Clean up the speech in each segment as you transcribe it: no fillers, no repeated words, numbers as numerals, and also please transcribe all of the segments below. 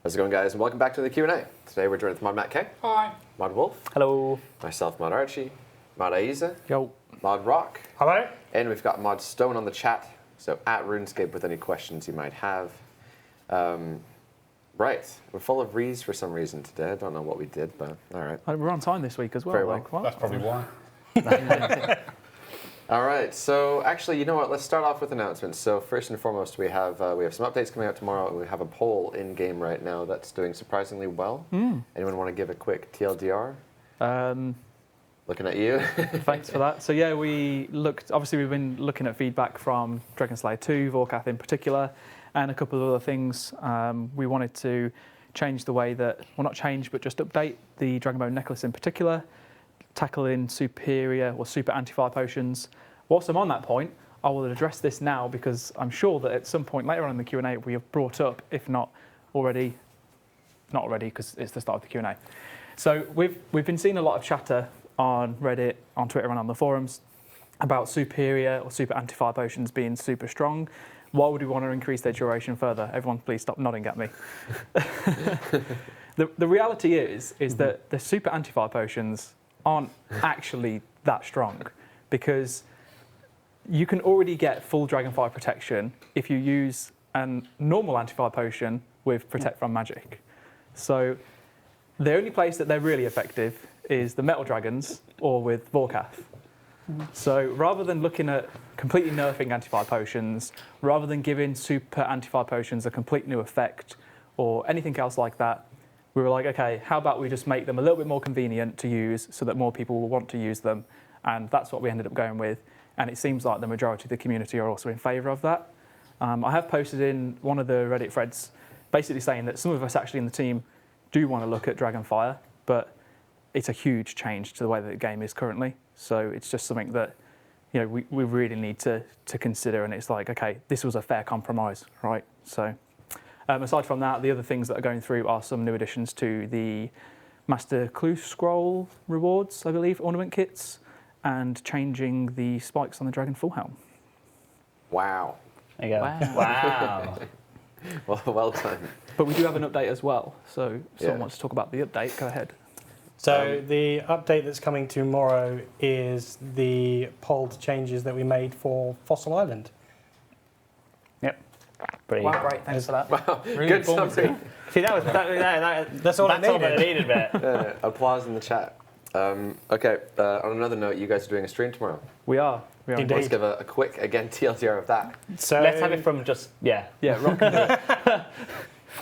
How's it going, guys? And welcome back to the Q&A. Today we're joined with Mod Matt K. Hi. Mod Wolf. Hello. Myself, Mod Archie. Mod Aiza. Yo. Mod Rock. Hello. And we've got Mod Stone on the chat. So at RuneScape with any questions you might have. Right. We're full of rees for some reason today. I don't know what we did, but all right. We're on time this week as well. Very well. Like, what? That's probably why. All right. So actually, you know what? Let's start off with announcements. So first and foremost, we have some updates coming out tomorrow. And we have a poll in game right now that's doing surprisingly well. Anyone want to give a quick TLDR? Looking at you. Thanks for that. So yeah, we looked. Obviously, we've been looking at feedback from Dragon Slayer 2, Vorkath in particular, and a couple of other things. We wanted to change the way that, well, not change, but just update the Dragonbone necklace in particular, tackle in superior or super anti-fire potions. Whilst I'm on that point, I will address this now because I'm sure that at some point later on in the Q&A we have brought up, if not already, not already because it's the start of the Q&A. So we've been seeing a lot of chatter on Reddit, on Twitter and on the forums about superior or super anti-fire potions being super strong. Why would we want to increase their duration further? Everyone please stop nodding at me. The reality is that the super anti-fire potions aren't actually that strong because you can already get full Dragonfire protection if you use a normal anti-fire potion with Protect from Magic. So the only place that they're really effective is the Metal Dragons or with Vorkath. So rather than looking at completely nerfing anti-fire potions, rather than giving super anti-fire potions a complete new effect or anything else like that, we were like, okay, how about we just make them a little bit more convenient to use so that more people will want to use them? And that's what we ended up going with. And it seems like the majority of the community are also in favour of that. I have posted in one of the Reddit threads basically saying that some of us actually in the team do want to look at Dragonfire, but it's a huge change to the way that the game is currently. So it's just something that we really need to consider. And it's like, okay, this was a fair compromise, right? So aside from that, the other things that are going through are some new additions to the Master Clue Scroll rewards, I believe, ornament kits, and changing the spikes on the Dragon Full Helm. Wow. There you go. Wow. Well done. But we do have an update as well. So if someone Yeah. wants to talk about the update, go ahead. So the update that's coming tomorrow is the polled changes that we made for Fossil Island. Yep. Pretty. Wow, great, thanks for that. Wow. Really Good informative. summary. See, that's all I needed, bit. Applause in the chat. Okay, on another note, you guys are doing a stream tomorrow. We are. Indeed. Let's give a quick, again, TLDR of that. So Let's have it from just, yeah, Rock can do it.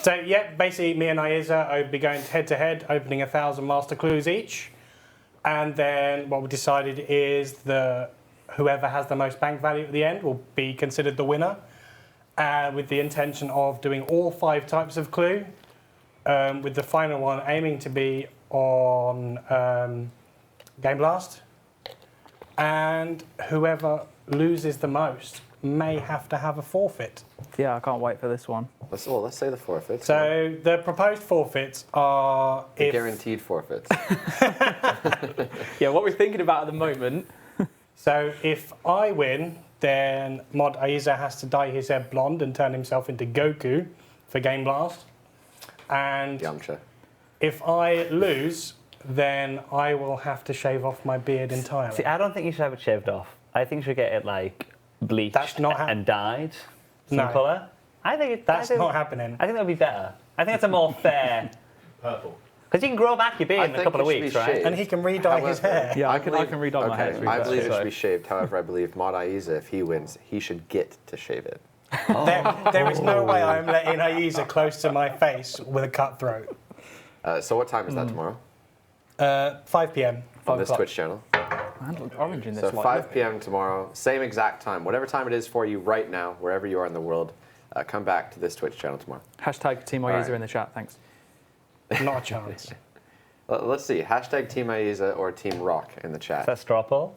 So yeah, basically me and Aiza will be going head to head, opening 1,000 Master Clues each. And then what we decided is that whoever has the most bank value at the end will be considered the winner. With the intention of doing all 5 types of clue, with the final one aiming to be on Game Blast. And whoever loses the most may have to have a forfeit. Yeah, I can't wait for this one. Let's say the forfeits. So the proposed forfeits are The guaranteed forfeits. Yeah, what we're thinking about at the moment. So if I win, then Mod Aiza has to dye his hair blonde and turn himself into Goku for Game Blast. And Yamcha. if I lose, then I will have to shave off my beard entirely. See, I don't think you should have it shaved off. I think you should get it like bleached That's not and dyed some No. colour. I think That's not happening. I think that would be better. I think that's a more fair. Purple. Because you can grow back your beard in a think couple of it should weeks, be right? shaved. And he can re-dye his hair. Yeah, I can read on my Okay, head. I believe it should be shaved. However, I believe Mod Aiza, if he wins, he should get to shave it. There is no way I'm letting Aiza close to my face with a cutthroat. So what time is that tomorrow? 5 p.m. On this Twitch channel. Man, look orange in this So light. 5 p.m. tomorrow, same exact time. Whatever time it is for you right now, wherever you are in the world, come back to this Twitch channel tomorrow. Hashtag Team All Aiza right. in the chat, thanks. Not a chance. Let's see. Hashtag Team Aiza or Team Rock in the Is chat. that straw poll?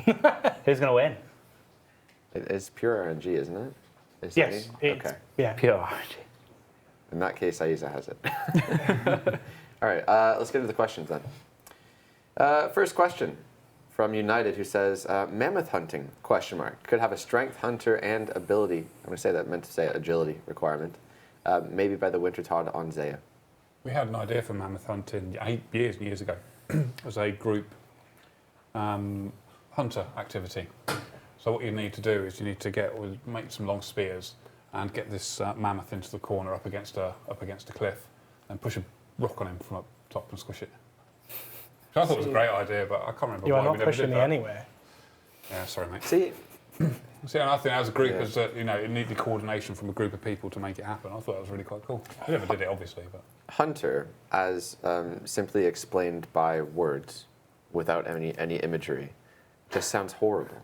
Who's going to win? It's pure RNG, isn't it? Is Yes. it? It's, Okay. Yeah. Pure orange. In that case, Aiza has it. All right, let's get into the questions then. First question from United, who says, Mammoth Hunting, question mark, could have a strength, hunter, and ability, I'm going to say that, meant to say agility requirement, maybe by the Wintertod on Zaya. We had an idea for Mammoth Hunting years ago. It was a group hunter activity. So what you need to do is you need to make some long spears and get this mammoth into the corner up against a cliff, and push a rock on him from up top and squish it. So I thought it was a great idea, but I can't remember You why are we not never pushing did me that. anywhere. Yeah, sorry, mate. See, See, and I think as a group, as it needed coordination from a group of people to make it happen. I thought that was really quite cool. We never did it, obviously, but hunter, as simply explained by words, without any imagery, just sounds horrible.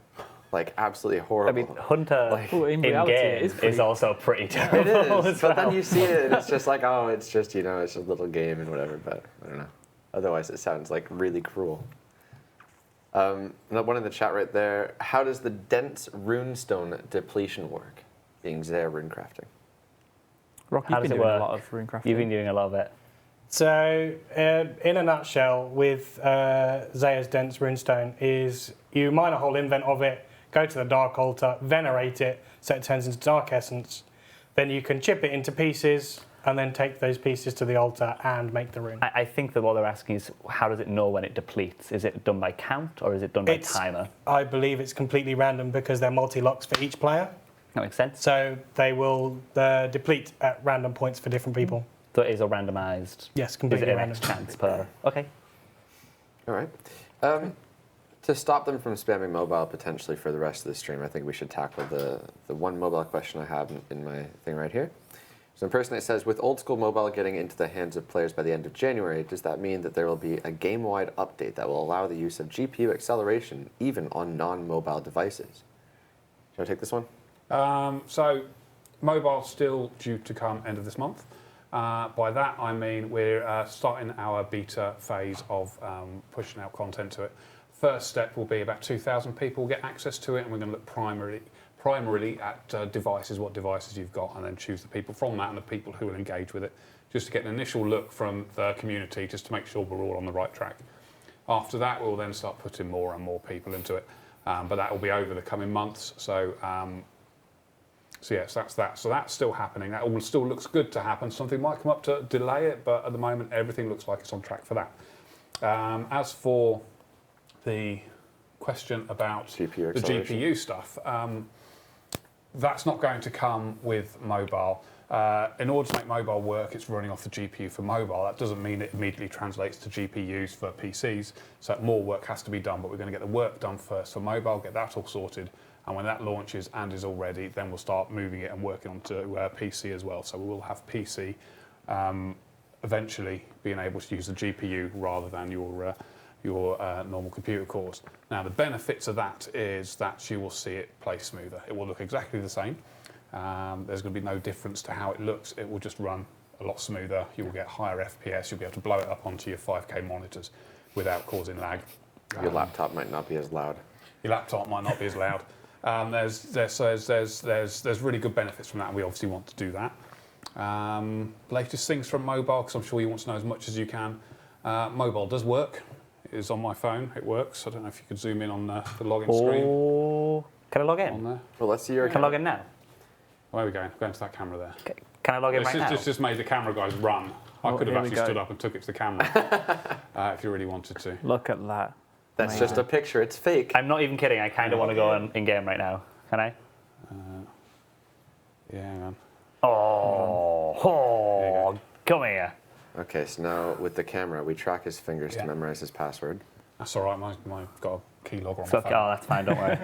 Like, absolutely horrible. I mean, hunter Well, in in reality, it game is pretty- is also pretty It terrible is, as but well. then you see it and it's just like, oh, it's just, it's a little game and whatever, but I don't know. Otherwise, it sounds like really cruel. One in the chat right there, how does the dense runestone depletion work, being Zaya runecrafting? Rock, How you've does been it doing a work? lot of rune crafting. You've been doing a lot of it. So, in a nutshell, with Zaya's Dense Runestone, is you mine a whole invent of it, go to the Dark Altar, venerate it, so it turns into Dark Essence. Then you can chip it into pieces, and then take those pieces to the altar and make the rune. I think that what they're asking is, how does it know when it depletes? Is it done by count, or is it done by timer? I believe it's completely random because they're multi-locks for each player. That makes sense. So they will deplete at random points for different people. So it is a randomised. Yes, Is completely it an random. X chance per? Okay. All right. To stop them from spamming mobile potentially for the rest of the stream, I think we should tackle the one mobile question I have in my thing right here. So, the person that says, with old school mobile getting into the hands of players by the end of January, does that mean that there will be a game-wide update that will allow the use of GPU acceleration even on non-mobile devices? Shall I take this one? So, mobile's still due to come end of this month. By that I mean we're starting our beta phase of pushing out content to it. First step will be about 2,000 people get access to it, and we're going to look primarily at devices, what devices you've got, and then choose the people from that and the people who will engage with it, just to get an initial look from the community, just to make sure we're all on the right track. After that, we'll then start putting more and more people into it, but that will be over the coming months. So yes, that's that. So that's still happening. That all still looks good to happen. Something might come up to delay it, but at the moment, everything looks like it's on track for that. As for the question about GPU the acceleration. GPU stuff, that's not going to come with mobile. In order to make mobile work, it's running off the GPU for mobile. That doesn't mean it immediately translates to GPUs for PCs, so more work has to be done, but we're going to get the work done first for mobile, get that all sorted, and when that launches and is all ready, then we'll start moving it and working onto PC as well. So we will have PC eventually being able to use the GPU rather than your normal computer cores. Now, the benefits of that is that you will see it play smoother. It will look exactly the same. There's going to be no difference to how it looks. It will just run a lot smoother. You will get higher FPS. You'll be able to blow it up onto your 5K monitors without causing lag. Your laptop might not be as loud. Your laptop might not be as loud. There's really good benefits from that, and we obviously want to do that. Latest things from mobile, because I'm sure you want to know as much as you can. Mobile does work. It is on my phone. It works. I don't know if you could zoom in on the login screen Oh, can I log on in? there. Well, let's see your Can I log account. in now? Where are we going? Go into that camera there. Can I log in right now? This just made the camera guys run. I Oh, could have here we actually go. stood up and took it to the camera if you really wanted to. Look at that. That's just a picture. It's fake. I'm not even kidding. I kind of want to go in game right now. Can I? Yeah, hang on. Oh, come here. Okay, so now with the camera, we track his fingers to Yeah. memorize his password. That's all right. Mine got a keylogger on Fuck, my phone. oh, that's fine. Don't worry.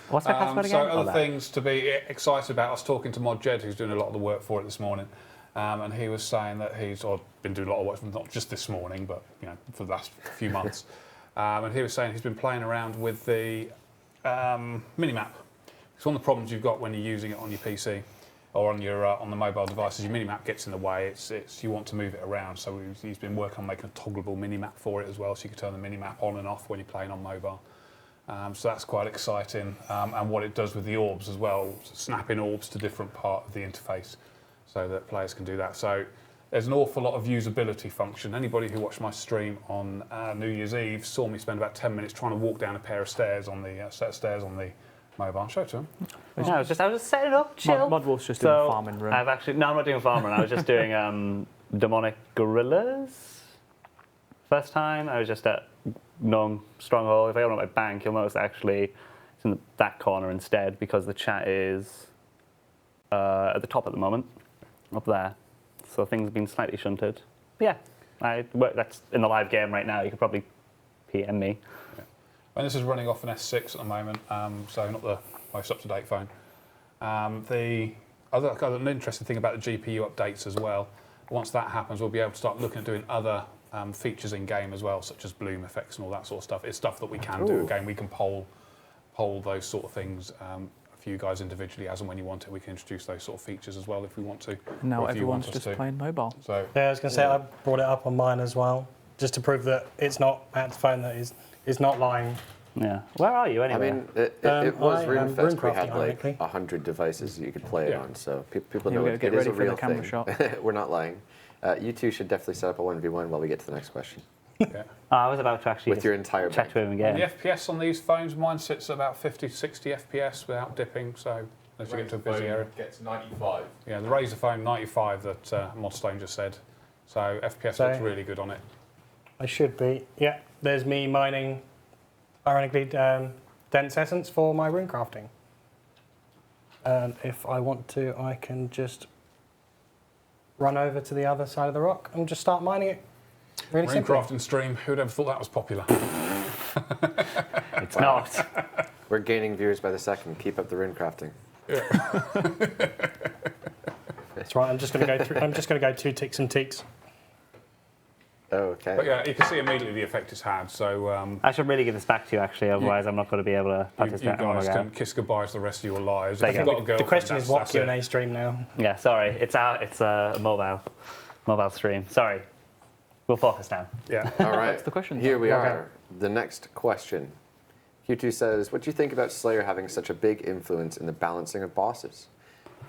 What's my password So again? Oh, other that. things to be excited about. I was talking to Mod Jed, who's doing a lot of the work for it this morning, and he was saying that he's been doing a lot of work, not just this morning, but for the last few months. And he was saying he's been playing around with the minimap. It's one of the problems you've got when you're using it on your PC or on the mobile devices. Your minimap gets in the way. It's you want to move it around. So he's been working on making a toggleable minimap for it as well, so you can turn the minimap on and off when you're playing on mobile. So that's quite exciting. And what it does with the orbs as well, snapping orbs to different part of the interface, so that players can do that. So there's an awful lot of usability function. Anybody who watched my stream on New Year's Eve saw me spend about 10 minutes trying to walk down a pair of stairs on the set of stairs on the mobile. Show it to him. No, I was just setting it up, chill. Modwolf's just doing So, a farming room. I'm not doing farming. I was just doing demonic gorillas. First time, I was just at Gnome Stronghold. If I open up my bank, you'll notice actually it's in that corner instead because the chat is at the top at the moment, up there. So things have been slightly shunted. But yeah, that's in the live game right now. You could probably PM me. Yeah. And this is running off an S6 at the moment, so not the most up-to-date phone. The other interesting thing about the GPU updates as well, once that happens, we'll be able to start looking at doing other features in game as well, such as bloom effects and all that sort of stuff. It's stuff that we can do again. We can poll those sort of things for you guys individually as and when you want it. We can introduce those sort of features as well if we want to. Now or if you want everyone's us just to. playing mobile. So Yeah, I was going to say I brought it up on mine as well, just to prove that it's not Matt's phone that is not lying. Yeah. Where are you anyway? I mean, it was I am Rimfest. We Rimcrafting, had like ironically. 100 devices you could play it Yeah. on, so people Yeah, know we it, gotta get it is ready a for the real camera thing. shot. We're not lying. You two should definitely set up a 1v1 while we get to the next question yeah. I was about to actually with your entire check bank. to him And again. the FPS on these phones, mine sits at about 50, 60 FPS without dipping. So as you get to a busy area, Gets 95. yeah, the Razer phone 95 that Modstone just said. So FPS So- looks really good on it. I should be. Yeah, there's me mining, ironically, dense essence for my rune crafting. And if I want to, I can just run over to the other side of the rock and just start mining it. Really simple. Runecraft and stream. Who'd ever thought that was popular? It's not. We're gaining viewers by the second. Keep up the rune crafting. That's right. I'm just going to go through. I'm just going to go 2 ticks and teaks. Okay. But yeah, you can see immediately the effect it's had. So I should really give this back to you actually, otherwise I'm not going to be able to you participate. guys can kiss goodbye to the rest of your lives. There If you you've go. got a girlfriend, The question is, what that's it. Q&A stream now? Yeah, sorry, it's a mobile stream. Sorry, we'll focus now. Yeah. All right. the question. Here we Okay. are. The next question. Q2 says, what do you think about Slayer having such a big influence in the balancing of bosses?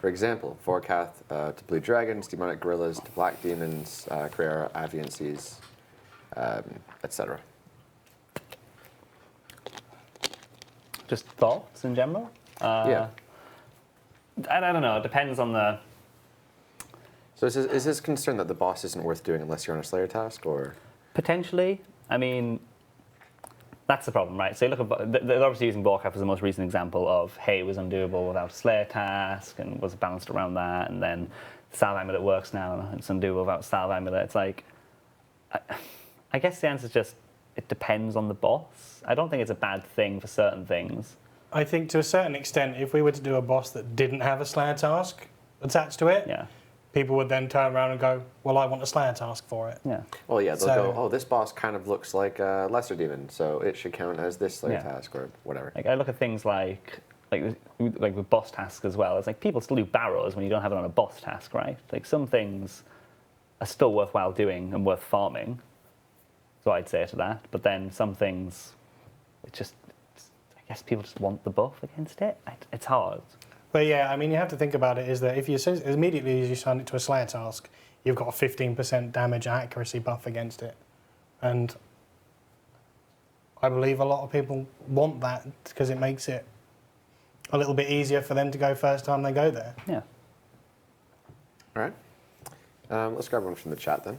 For example, Vorkath to Blue Dragons, Demonic Gorillas to Black Demons, Carrera, Avian Seas, etc. Just thoughts in general? Yeah. I don't know. It depends on the. So is this concern that the boss isn't worth doing unless you're on a Slayer task, or? Potentially. I mean, that's the problem, right? So you look at, they're obviously using Vorkath as the most recent example of, hey, it was undoable without a Slayer task and was balanced around that, and then Salve Amulet works now and it's undoable without Salve Amulet. It's like, I guess the answer is just, it depends on the boss. I don't think it's a bad thing for certain things. I think to a certain extent, if we were to do a boss that didn't have a Slayer task attached to it, Yeah. people would then turn around and go, well, I want a Slayer task for it. Yeah. Well, yeah, they'll So- go, oh, this boss kind of looks like a Lesser Demon, so it should count as this Slayer Yeah. task, or whatever. Like I look at things like with boss tasks as well. It's like people still do barrows when you don't have it on a boss task, right? Like some things are still worthwhile doing and worth farming. So I'd say to that. But then some things, I guess people just want the buff against it. It's hard. But yeah, I mean, you have to think about it is that if you immediately as you sign it to a Slayer task, you've got a 15% damage and accuracy buff against it. And I believe a lot of people want that because it makes it a little bit easier for them to go first time they go there. Yeah. All right. Let's grab one from the chat then.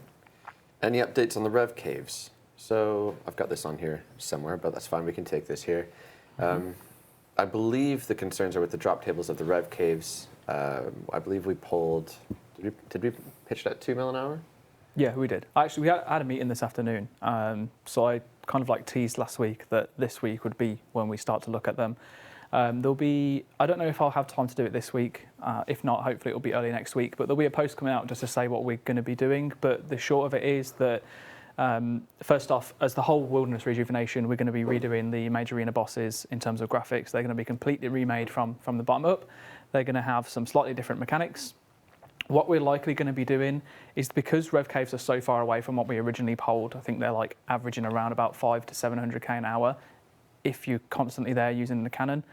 Any updates on the Rev Caves? So I've got this on here somewhere, but that's fine. We can take this here. I believe the concerns are with the drop tables of the Rev Caves. I believe we pulled. Did we pitch it at 2 mil an hour? Yeah, we did. Actually, we had a meeting this afternoon. So I kind of like teased last week that this week would be when we start to look at them. There'll be, I don't know if I'll have time to do it this week. If not, hopefully it'll be early next week. But there'll be a post coming out just to say what we're going to be doing. But the short of it is that, first off, as the whole Wilderness Rejuvenation, we're going to be redoing the major arena bosses in terms of graphics. They're going to be completely remade from the bottom up. They're going to have some slightly different mechanics. What we're likely going to be doing is, because Rev Caves are so far away from what we originally polled, I think they're like averaging around about 500 to 700k an hour if you're constantly there using the cannon.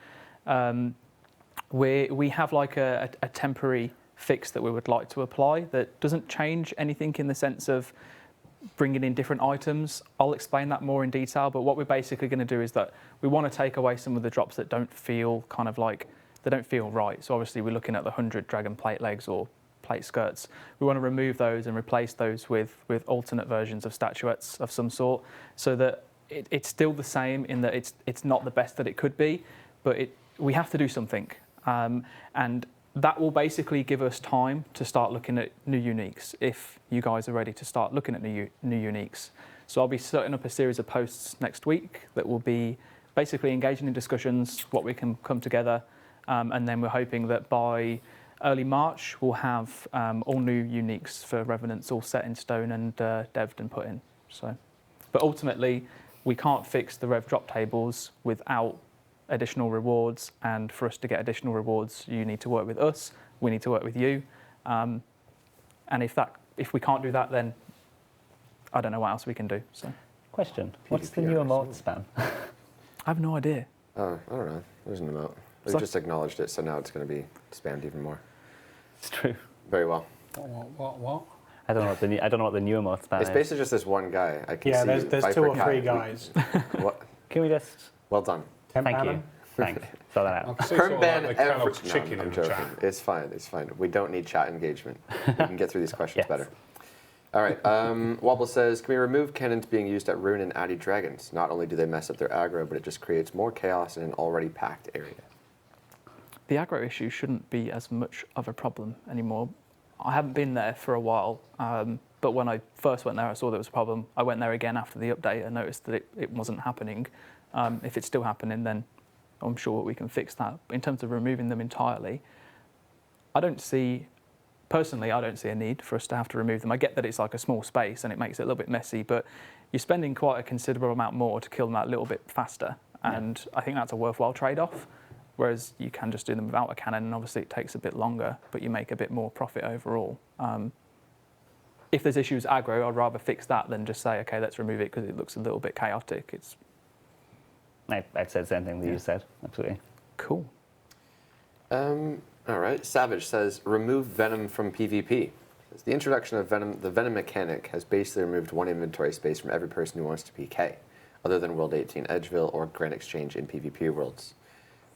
We have like a temporary fix that we would like to apply that doesn't change anything in the sense of bringing in different items. I'll explain that more in detail, but what we're basically going to do is that we want to take away some of the drops that don't feel kind of like, they don't feel right. So obviously we're looking at the 100 dragon plate legs or plate skirts. We want to remove those and replace those with alternate versions of statuettes of some sort, so that it's still the same in that it's not the best that it could be, but we have to do something. And that will basically give us time to start looking at new uniques if you guys are ready to start looking at new uniques. So I'll be setting up a series of posts next week that will be basically engaging in discussions, what we can come together, and then we're hoping that by early March we'll have all new uniques for Revenants all set in stone and dev'd and put in. So, but ultimately we can't fix the Rev drop tables without additional rewards, and for us to get additional rewards you need to work with us, we need to work with you, and if we can't do that, then I don't know what else we can do. So, Question, what's the new emote spam? I have no idea. Oh, I don't know. There's an emote. We So- just acknowledged it, so now it's going to be spammed even more. It's true. Very well. What? I don't know what the new emote spam It's is. basically just this one guy. I can Yeah, see there's Viper two or Kai. three guys. What? Can we just... Well done. Temp Thank Alan? you. Thanks. Sort that I out. can see sort of Ban like the Kellogg's every... chicken No, in I'm the joking. chat. It's fine. It's fine. We don't need chat engagement. We can get through these questions Yes. better. All right. Wobble says, can we remove cannons being used at Rune and Addy dragons? Not only do they mess up their aggro, but it just creates more chaos in an already packed area. The aggro issue shouldn't be as much of a problem anymore. I haven't been there for a while, but when I first went there, I saw there was a problem. I went there again after the update and noticed that it wasn't happening. If it's still happening, then I'm sure we can fix that. In terms of removing them entirely, personally, I don't see a need for us to have to remove them. I get that it's like a small space and it makes it a little bit messy, but you're spending quite a considerable amount more to kill them out a little bit faster. And I think that's a worthwhile trade-off. Whereas you can just do them without a cannon, and obviously it takes a bit longer, but you make a bit more profit overall. If there's issues aggro, I'd rather fix that than just say, okay, let's remove it because it looks a little bit chaotic. I'd say the same thing that you said. Absolutely. Cool. All right. Savage says, remove Venom from PvP. Says, the introduction of the Venom mechanic has basically removed one inventory space from every person who wants to PK, other than World 18 Edgeville or Grand Exchange in PvP worlds.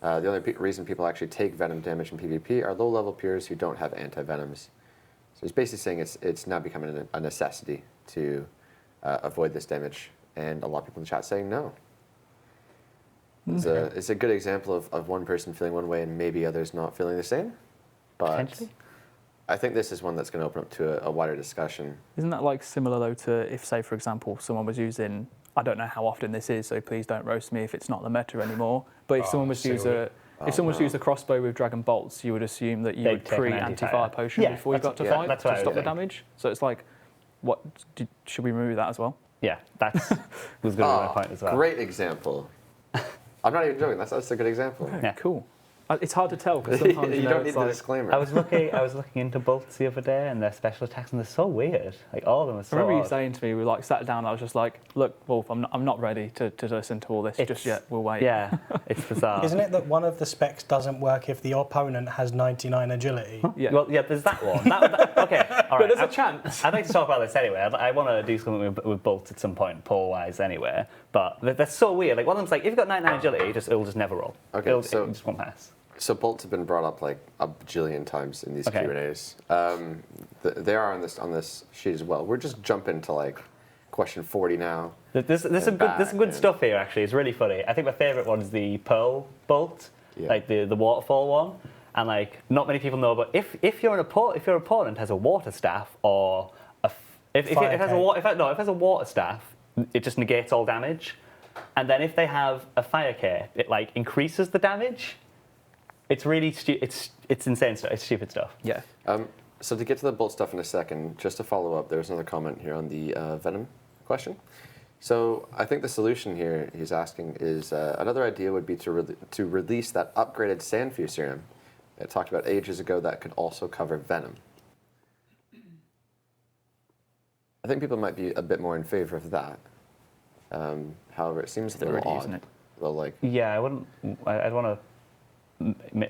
The only reason people actually take Venom damage in PvP are low-level peers who don't have anti-Venoms. So he's basically saying it's now becoming a necessity to avoid this damage, and a lot of people in the chat saying no. It's a good example of one person feeling one way and maybe others not feeling the same. But Potentially. I think this is one that's going to open up to a wider discussion. Isn't that like similar though to if, say, for example, someone was using, I don't know how often this is, so please don't roast me if it's not the meta anymore, but if someone was to use a crossbow with dragon bolts, you would assume that you They'd would take an pre-anti-fire potion Yeah, before you got to yeah, fight that's to what I stop would the think. damage. So it's like, should we remove that as well? Yeah, that's was going to be my point as well. Great example. I'm not even joking. That's a good example. Okay, Yeah. cool. It's hard to tell because sometimes You you know, don't need it's the like, disclaimer. I was looking into bolts the other day, and their special attacks, and they're so weird. Like all of them are I so remember you odd. saying to me, we like sat down. I was just like, "Look, Wolf, I'm not ready to listen to all this just yet. We'll wait." Yeah, it's bizarre. Isn't it that one of the specs doesn't work if the opponent has 99 agility? Yeah. Well, yeah, there's that one. Okay, all but right. there's a chance. I'd like to talk about this anyway. I want to do something with bolts at some point, poll-wise anyway. But they're so weird. Like one of them's like, if you've got 99 agility, it'll just never roll. Okay, It'll so- it just won't pass. So bolts have been brought up like a bajillion times in these Okay. Q&As. They are on this sheet as well. We're just jumping to like question 40 now. There's some good stuff here. Actually, it's really funny. I think my favourite one is the pearl bolt, Yeah. like the waterfall one. And like not many people know, but if your opponent has a water staff or if it has a water staff, it just negates all damage. And then if they have a fire cape, it like increases the damage. It's really it's insane stuff. It's stupid stuff. Yeah. So to get to the bolt stuff in a second, just to follow up, there's another comment here on the Venom question. So I think the solution here he's asking is another idea would be to release that upgraded Sandfew serum I talked about ages ago that could also cover Venom. I think people might be a bit more in favor of that. However, it seems a They're little already odd. using it. Yeah, I wouldn't. I'd want to.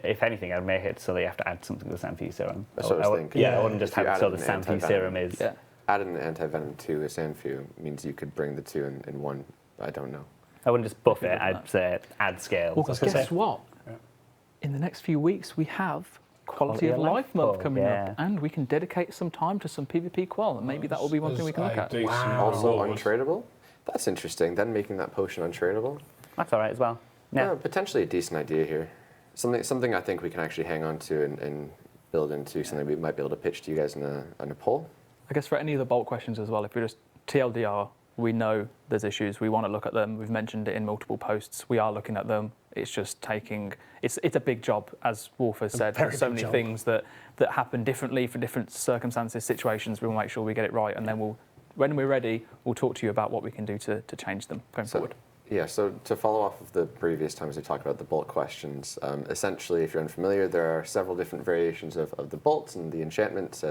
If anything, I'd make it so they have to add something to the Sandfew serum. That's what I was thinking. Yeah, I wouldn't just If you have it so added the an Sandfew anti-venom. serum is Yeah. adding an anti-venom to a Sandfew means you could bring the two in one. I don't know. I wouldn't just buff If you it, look at I'd say add scales. Well, was gonna guess say. what? Yeah. In the next few weeks, we have Quality of Life Month coming up, and we can dedicate some time to some PvP qual, and maybe that will be one thing we can look at. Wow. Also reward. untradeable. That's interesting. Then making that potion untradeable. That's all right as well. Yeah. Potentially a decent idea here. Something I think we can actually hang on to and build into something we might be able to pitch to you guys in a poll. I guess for any of the bulk questions as well, if you're just TLDR, we know there's issues. We want to look at them. We've mentioned it in multiple posts. We are looking at them. It's just taking. It's a big job, as Wolf has said. very There's so big many job. things that happen differently for different circumstances, situations. We'll make sure we get it right, and then when we're ready, we'll talk to you about what we can do to change them going forward. Yeah, so to follow off of the previous times we talked about the bolt questions, essentially, if you're unfamiliar, there are several different variations of the bolts and the enchantments,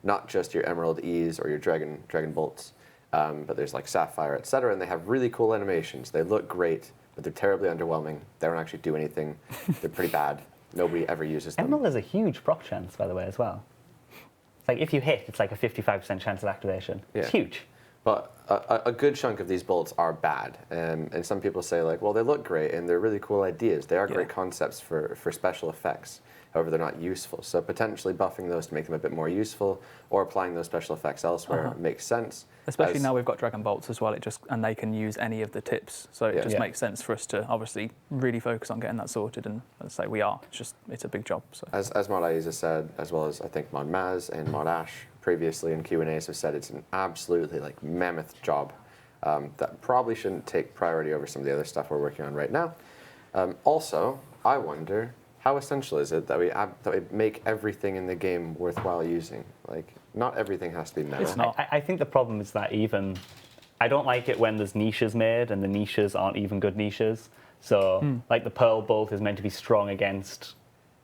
not just your Emerald E's or your Dragon bolts, but there's like Sapphire, etc., and they have really cool animations. They look great, but they're terribly underwhelming. They don't actually do anything. They're pretty bad. Nobody ever uses them. Emerald has a huge proc chance, by the way, as well. It's like if you hit, it's like a 55% chance of activation. It's Yeah. huge. But a good chunk of these bolts are bad, and some people say like, well, they look great and they're really cool ideas. They are great concepts for special effects. However, they're not useful. So potentially buffing those to make them a bit more useful, or applying those special effects elsewhere makes sense. Especially now we've got Dragon Bolts as well. And they can use any of the tips. So it just makes sense for us to obviously really focus on getting that sorted. And as I say, we are. It's a big job. So. As Mod Aiza said, as well as I think Mod Maz and Mod Ash previously in Q&As have said, it's an absolutely like mammoth job that probably shouldn't take priority over some of the other stuff we're working on right now. Also, I wonder, how essential is it that we make everything in the game worthwhile using? Like, not everything has to be meta. It's not. I think the problem is that I don't like it when there's niches made and the niches aren't even good niches. So, like the Pearl Bolt is meant to be strong against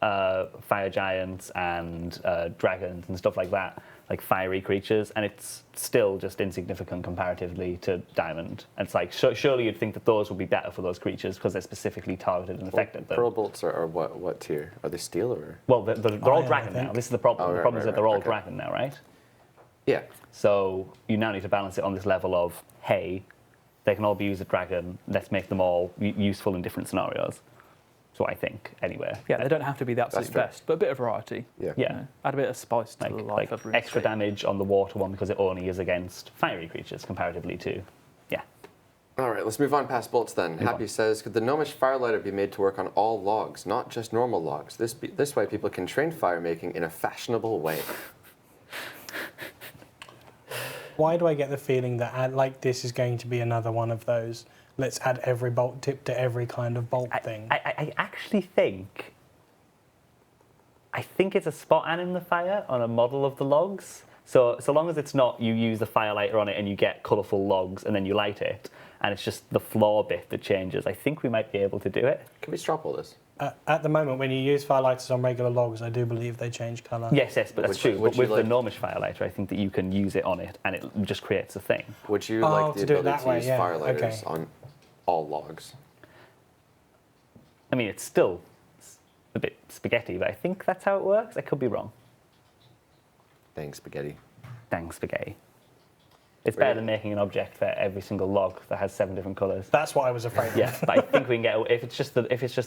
fire giants and dragons and stuff like that, like fiery creatures, and it's still just insignificant comparatively to Diamond. And it's like, surely you'd think that those would be better for those creatures because they're specifically targeted and affected. Pearl bolts are what tier? Are they steel or? Well, they're all Iron, dragon I now. think. This is the problem. Oh, the right, problem is right, that they're all okay. dragon now, right? Yeah. So you now need to balance it on this level of, hey, they can all be used as dragon. Let's make them all useful in different scenarios. So I think, anyway. Yeah, they don't have to be the absolute fair. best, but a bit of variety. Yeah. Yeah. You know, add a bit of spice to the life Like of Rimfest. extra damage on the water one because it only is against fiery creatures comparatively to, yeah. All right, let's move on past bolts then. Happy says, could the gnomish firelighter be made to work on all logs, not just normal logs? This way people can train fire making in a fashionable way. Why do I get the feeling that like this is going to be another one of those? Let's add every bolt tip to every kind of bolt thing. I actually think it's a spot animifier on a model of the logs. So long as it's not you use the firelighter on it and you get colourful logs and then you light it and it's just the floor bit that changes, I think we might be able to do it. Can we straw pull this? At the moment, when you use firelighters on regular logs, I do believe they change colour. Yes, but that's true. would But you with the like- gnomish firelighter, I think that you can use it on it and it just creates a thing. Would you Oh, like the to do it ability that to way, use yeah, firelighters okay. on all logs? I mean, it's still a bit spaghetti, but I think that's how it works. I could be wrong. Dang spaghetti. Dang spaghetti. It's better than making an object for every single log that has 7 different colours. That's what I was afraid of. Yeah, but I think we can get if it's just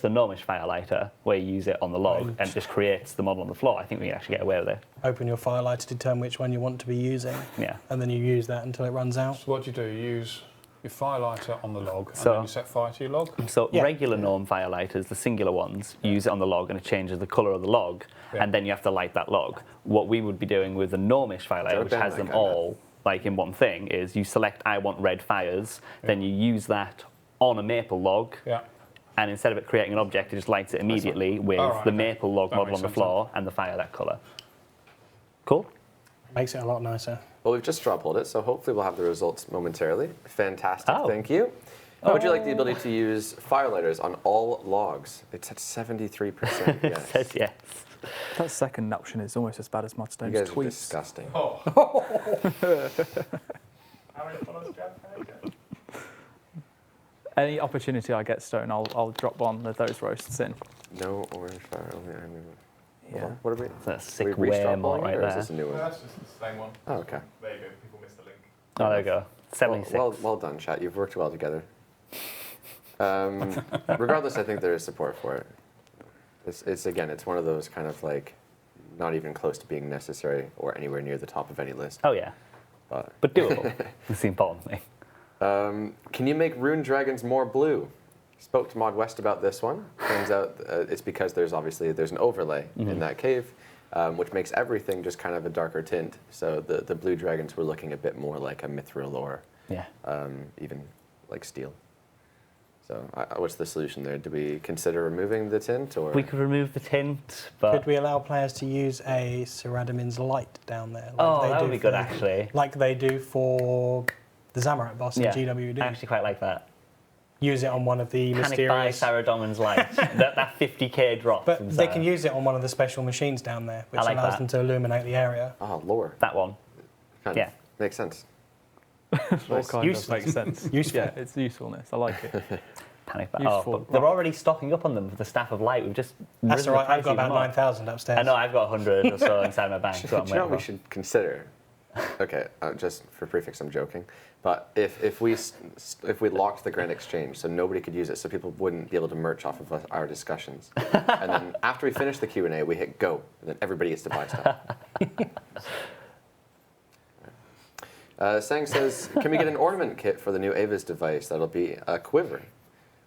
the gnomish firelighter where you use it on the log and just creates the model on the floor. I think we can actually get away with it. Open your firelight to determine which one you want to be using, Yeah. and then you use that until it runs out. So what do? You use your firelighter on the log, and So- then you set fire to your log. So Yeah. regular gnome firelighters, the singular ones, you use it on the log and it changes the colour of the log, Yeah. and then you have to light that log. What we would be doing with the gnomish firelighter, which has them all like in one thing, is you select I want red fires, then you use that on a maple log, Yeah. and instead of it creating an object, it just lights it immediately with All right, the okay. maple log That model makes on the sense floor and the fire that colour. Cool? Makes it a lot nicer. Well, we've just straw pulled it, so hopefully we'll have the results momentarily. Fantastic, Oh. thank you. Would you like the ability to use firelighters on all logs? It's at 73%, yes. Says yes. That second option is almost as bad as You Mudstone's guys are tweets. disgusting. Oh. Any opportunity I get, Stone, I'll drop one of those roasts in. No orange fire, only iron. Yeah. What are we? That's a Are sick we way re-straw more pulling right it, or is there. this a new one? That's just the same one. Oh, okay. There you go. People Oh, there we go. 76. Well done, chat. You've worked well together. Regardless, I think there is support for it. It's one of those kind of like not even close to being necessary or anywhere near the top of any list. Oh, yeah. But doable. That's the important thing. Can you make rune dragons more blue? Spoke to Mod West about this one. Turns out it's because there's an overlay in that cave, which makes everything just kind of a darker tint. So the blue dragons were looking a bit more like a mithril or even like steel. So what's the solution there? Do we consider removing the tint, or We could remove the tint, but... Could we allow players to use a Ceradamin's light down there? that would be good, actually. Like they do for the Zamorak boss in GWD. I actually quite like that. Use it on one of the Panic mysterious... buy Saradomin's light. that 50k drop. But they can use it on one of the special machines down there, which like allows that. them to illuminate the area. oh, lore? That one. Kind Yeah. of makes sense. All kind Useful. of makes sense. Useful. Yeah, it's usefulness. I like it. Panic buy. Useful. But they're already stocking up on them for the Staff of Light. We've just... That's risen all the right. I've price got even about more. 9,000 upstairs. I know, I've got 100 or so inside my bank. So I'm Do you know what we waiting should consider? Okay, just for prefix, I'm joking. But if we locked the Grand Exchange so nobody could use it, so people wouldn't be able to merch off of our discussions, and then after we finish the Q&A, we hit go, and then everybody gets to buy stuff. Sang says, can we get an ornament kit for the new Ava's device? That'll be a quiver.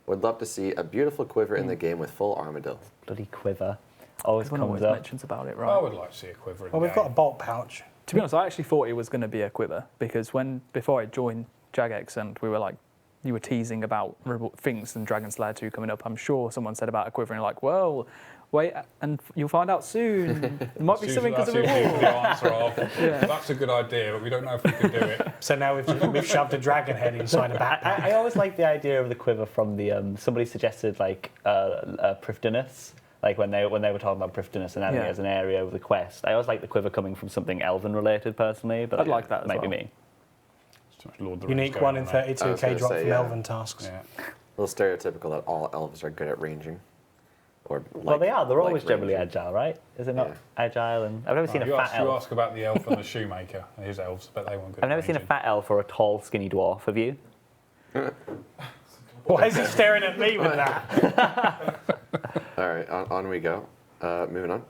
Would love to see a beautiful quiver in the game with full armadillo. Bloody quiver. Always Everyone comes always up. mentions about it, I right? would like to see a quiver in Well, the we've got a game. bolt pouch. To be honest, I actually thought it was going to be a quiver because before I joined Jagex and we were like, you were teasing about things and Dragon Slayer 2 coming up, I'm sure someone said about a quiver and you're like, well, wait, and you'll find out soon. It might be That's something because of usually reward. the answer of, Yeah. that's a good idea, but we don't know if we can do it. So now we've shoved a dragon head inside a backpack. I always like the idea of the quiver from the... somebody suggested, like, Prifdinus. Like, when they were talking about Prifdinus and having it as an area of the quest. I always like the quiver coming from something Elven-related, personally. But I'd like that as might well. be me. It's too much Lord of the Rings Unique going 1 on in there. I was 32k gonna drop say, from yeah. Elven tasks. Yeah. A little stereotypical that all elves are good at ranging. Or Well, they are. They're always generally ranging. agile, right? Is it not agile? And I've never seen a you fat you elf. ask about the elf and the shoemaker, his elves, but they weren't good I've never seen a fat elf or a tall, skinny dwarf. Have you? Why is he staring at me with that? All right, on we go. Moving on.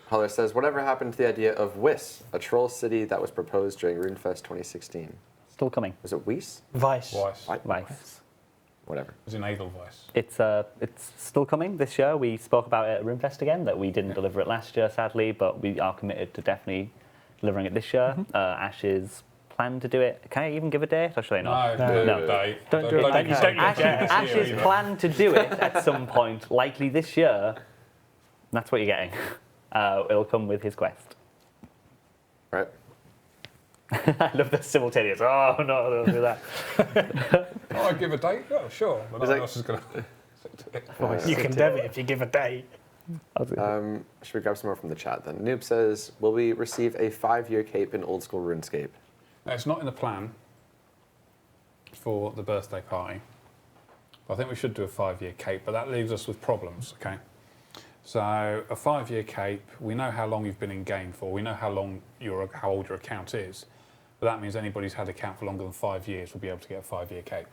Holler says, whatever happened to the idea of Wyss, a troll city that was proposed during Rimfest 2016? Still coming. Was it Weiss? Vice. Weiss. Vice. Whatever. It was in Edelweiss. It's still coming this year. We spoke about it at Rimfest again, that we didn't deliver it last year, sadly, but we are committed to definitely delivering it this year. Ash's plan to do it. Can I even give a date, or should I not? No, No. Don't do it like give that. a date this year Ash's either. plan to do it at some point, likely this year. That's what you're getting. It'll come with his quest. Right. I love the simultaneous. Oh no, don't do that. Oh, I'd give a date? Oh, sure. But no one like- else is going to... You can dev it if you give a date. Should we grab some more from the chat then? Noob says, will we receive a 5-year cape in old school RuneScape? It's not in the plan for the birthday party. I think we should do a 5-year cape, but that leaves us with problems, okay? So a 5-year cape, we know how long you've been in game for, we know how old your account is, but that means anybody who's had an account for longer than 5 years will be able to get a 5-year cape.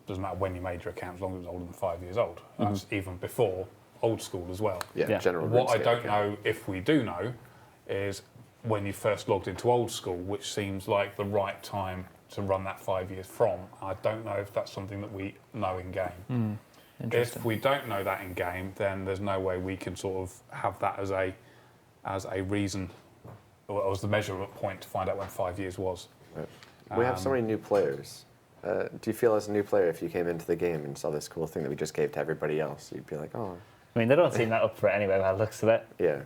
Doesn't matter when you made your account, as long as it's older than 5 years old. That's even before old school as well. Yeah. General What I RuneScape don't account. know, if we do know, is when you first logged into old school, which seems like the right time to run that 5 years from. I don't know if that's something that we know in game. Interesting. If we don't know that in game, then there's no way we can sort of have that as a reason or as the measurement point to find out when 5 years was. We have so many new players. Do you feel as a new player, if you came into the game and saw this cool thing that we just gave to everybody else, you'd be like, oh, I mean, they don't seem that up for it anyway by the looks of it. yeah.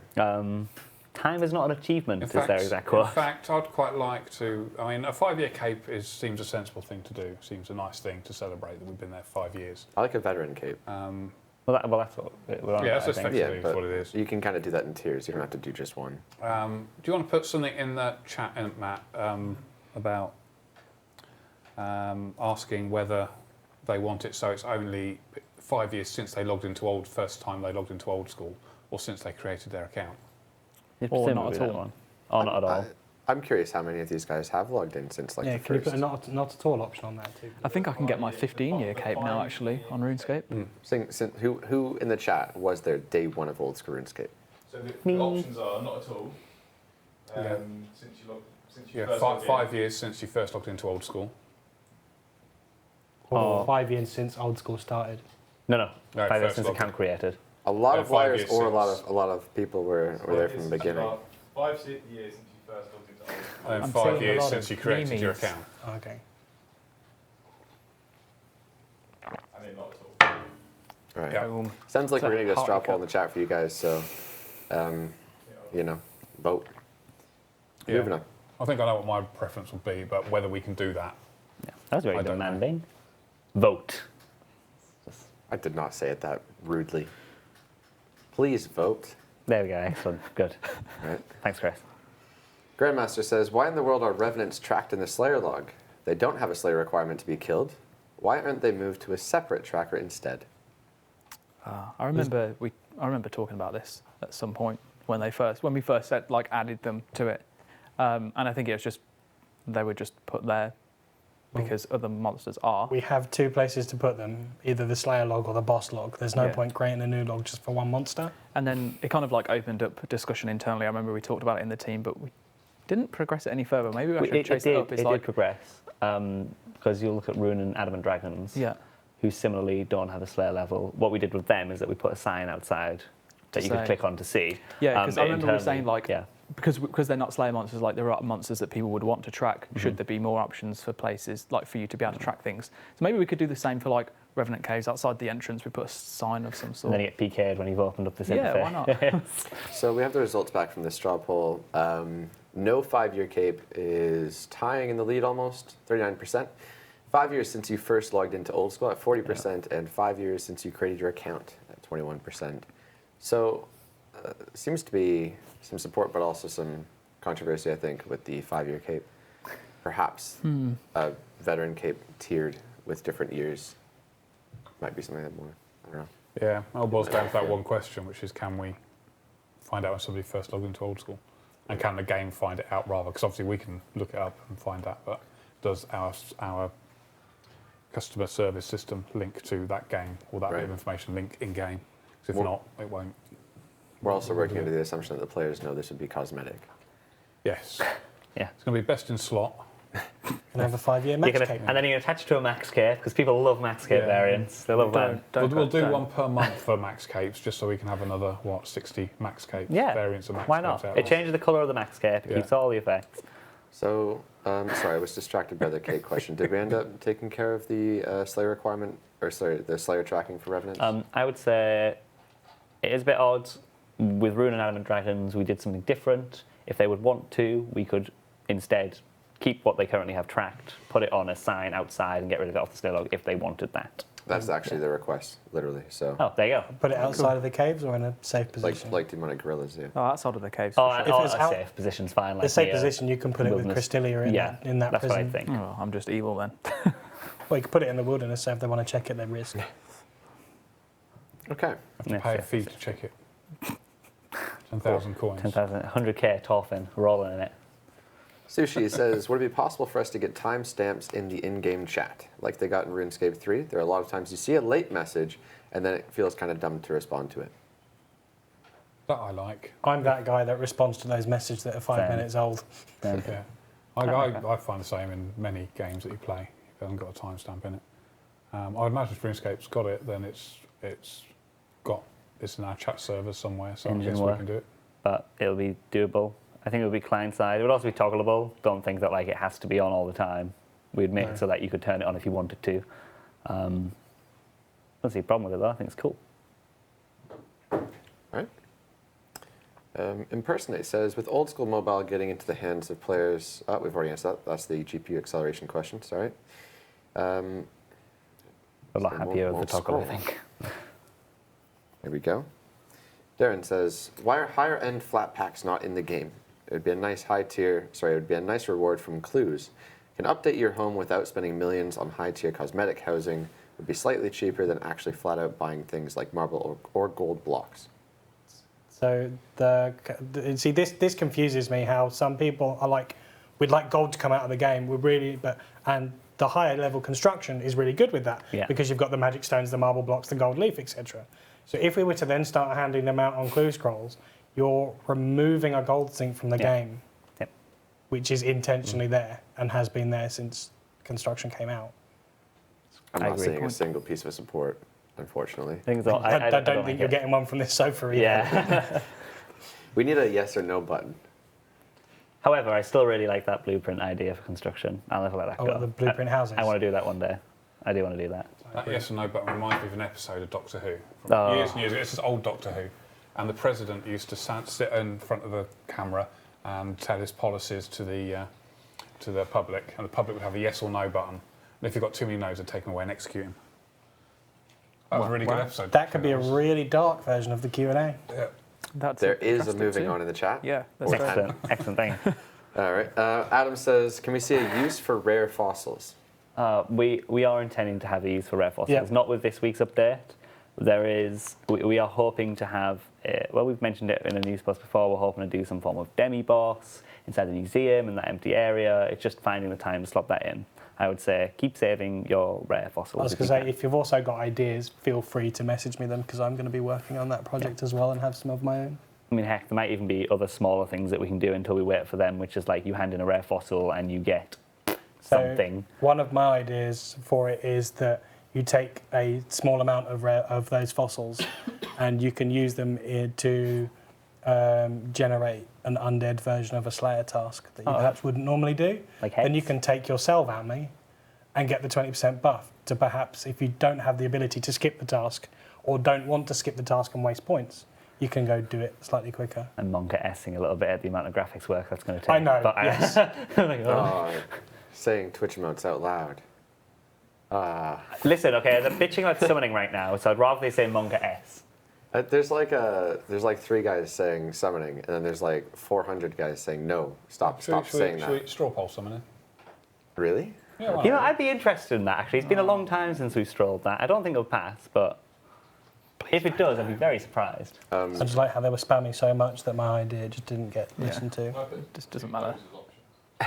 Time is not an achievement, In is their exact quote. fact, I'd quite like to. I mean, a 5-year cape seems a sensible thing to do. Seems a nice thing to celebrate that we've been there 5 years. I like a veteran cape. Well, that's what we're on. Yeah, that's I think. effectively but what it is. you can kind of do that in tiers. You don't have to do just one. Do you want to put something in the chat, Matt, about asking whether they want it so it's only 5 years since they logged into first time they logged into old school, or since they created their account? Or not at all. Or not at all. I'm curious how many of these guys have logged in since like Yeah, the can you first. put a not at all option on that too? I think I can get my 15-year cape now, actually, on RuneScape. Who in the chat was there day one of old school RuneScape? So the options are not at all. Yeah. Since you Yeah, first logged in. 5 years since you first logged into old school. Or 5 years since old school started. No, No, 5 years first since the login. camp created. A lot Yeah, of 5 players years or since. a lot of people were there from the beginning. 5 years since you first logged into old school. And I'm 5 seeing a years lot since of you created your memes. account. Okay. And then not at all. All right. Yeah. Boom. Sounds like It's we're a gonna go straw hearty poll in the chat for you guys. So, vote. Yeah. Moving on. I think I know what my preference would be, but whether we can do that, Yeah, that was very I don't know. demanding. Vote. I did not say it that rudely. Please vote. There we go. Excellent. Good. Right. Thanks, Chris. Grandmaster says, why in the world are revenants tracked in the Slayer log? They don't have a Slayer requirement to be killed. Why aren't they moved to a separate tracker instead? I remember talking about this at some point when we first said added them to it, and I think it was just they were just put there because other monsters are. We have two places to put them, either the Slayer log or the boss log. There's no Yeah. point creating a new log just for one monster. And then it kind of opened up discussion internally. I remember we talked about it in the team, but we didn't progress it any further. Maybe we should chase it up. It did progress because you look at Rune and Adamant Dragons, Yeah. who similarly don't have a Slayer level. What we did with them is that we put a sign outside that you could say. click on to see. Yeah, because I remember we were saying yeah. because they're not Slayer monsters, there are monsters that people would want to track. Mm-hmm. Should there be more options for places for you to be able to track things? So maybe we could do the same for Revenant Caves outside the entrance. We put a sign of some sort. And then you get PK'd when you've opened up this Yeah, interface. why not? So we have the results back from the straw poll. No 5-year cape is tying in the lead almost, 39%. 5 years since you first logged into old school at 40%, and 5 years since you created your account at 21%. So seems to be some support, but also some controversy, I think, with the 5-year cape. Perhaps a veteran cape tiered with different years might be something that more, I don't know. yeah, it all boils down to that one question, which is can we find out when somebody first logged into old school? And can the game find it out rather? Because obviously we can look it up and find that, but does our customer service system link to that game? Will that bit of information link in-game? 'Cause if Well- not, it won't. We're also working under the assumption that the players know this would be cosmetic. Yes. Yeah. It's going to be best in slot. And have a 5-year You're max gonna- cape. and then you can attach it to a max cape because people love max cape Yeah. variants. They love them. We'll do one per month for max capes, just so we can have another 60 max capes Yeah. variants of max Why capes not? out It there. changes the colour of the max cape. It Yeah. keeps all the effects. So, sorry, I was distracted by the cake question. Did we end up taking care of the Slayer requirement, or sorry, the Slayer tracking for revenants? I would say it is a bit odd. With Rune and Adamant Dragons, we did something different. If they would want to, we could instead keep what they currently have tracked, put it on a sign outside, and get rid of it off the Slayer log if they wanted that. That's actually the request, literally. So, Oh, there you go. Put it outside of the caves or in a safe position. like demonic gorillas, yeah. Oh, outside of the caves. Oh, for and sure. If it's a out- safe position's fine. the Like safe near position, you can put it with wilderness. Cristelia in, Yeah, in that that's prison. what I think. Oh, I'm just evil then. Well, you can put it in the wilderness, so if they want to check it, they risk. Okay. Yeah, Pay a safe. fee to check it. 10,000 coins. 10,000, 100k Torfin rolling in it. Sushi says, would it be possible for us to get timestamps in the in-game chat, like they got in RuneScape 3? There are a lot of times you see a late message, and then it feels kind of dumb to respond to it. That I like. I'm that guy that responds to those messages that are 5 Same. minutes old. Then Yeah. I find the same in many games that you play. It hasn't got a timestamp in it. I would imagine if RuneScape's got it, then it's in our chat server somewhere, so I Engine guess we work. can do it. but it'll be doable. I think it'll be client side. It would also be toggleable. Don't think that it has to be on all the time. We'd make it so that you could turn it on if you wanted to. I don't see a problem with it though. I think it's cool. Right? Impersonate says, with old school mobile getting into the hands of players, we've already answered that. That's the GPU acceleration question. Sorry. I'm a lot So happier with won't the toggle, I scroll. think. There we go. Darren says, why are higher end flat packs not in the game? It would be a nice it would be a nice reward from clues. Can update your home without spending millions on high tier cosmetic housing. Would be slightly cheaper than actually flat out buying things like marble or gold blocks. So see this confuses me. How some people are like, we'd like gold to come out of the game. And the higher level construction is really good with that because you've got the magic stones, the marble blocks, the gold leaf, etc. So if we were to then start handing them out on clue scrolls, you're removing a gold sink from the game, which is intentionally there and has been there since construction came out. I'm not seeing a single piece of support, unfortunately. I don't think you're getting one from this sofa either. Yeah. We need a yes or no button. However, I still really like that blueprint idea for construction. I'll never let that go. The blueprint houses. I want to do that one day. I do want to do that. That yes or no button reminds me of an episode of Doctor Who. Oh. Years and years ago. This is old Doctor Who. And the president used to sit in front of the camera and tell his policies to the public. And the public would have a yes or no button. And if you got too many no's, they'd take him away and execute him. That was a really good episode. That could be a really dark version of the Q&A. Yeah. There is a moving on in the chat. Yeah, that's Excellent. Excellent thing. All right. Adam says, can we see a use for rare fossils? We are intending to have a use for rare fossils. Yep. Not with this week's update. We are hoping to have, well, we've mentioned it in a news post before, we're hoping to do some form of demi-boss inside the museum in that empty area. It's just finding the time to slot that in. I would say keep saving your rare fossils. I was going to say, if you've also got ideas, feel free to message me them because I'm going to be working on that project as well and have some of my own. I mean, heck, there might even be other smaller things that we can do until we wait for them, which is like you hand in a rare fossil and you get something. So one of my ideas for it is that you take a small amount of those fossils and you can use them to generate an undead version of a Slayer task that you perhaps wouldn't normally do. Like then you heads? can take your Selve Army and get the 20% buff to perhaps, if you don't have the ability to skip the task or don't want to skip the task and waste points, you can go do it slightly quicker. And Monka S-ing a little bit at the amount of graphics work that's going to take. I know, But yes. Saying Twitch emotes out loud. Listen, okay, they're bitching about summoning right now, so I'd rather they say Monka S. There's like 3 guys saying summoning, and then there's like 400 guys saying no. Stop saying that. Should we straw poll summoning? Really? Yeah, why You know, not? I'd be interested in that, actually. It's been a long time since we've strolled that. I don't think it'll pass, but if it does, I'd be very surprised. I just like how they were spamming so much that my idea just didn't get listened to. Just doesn't matter.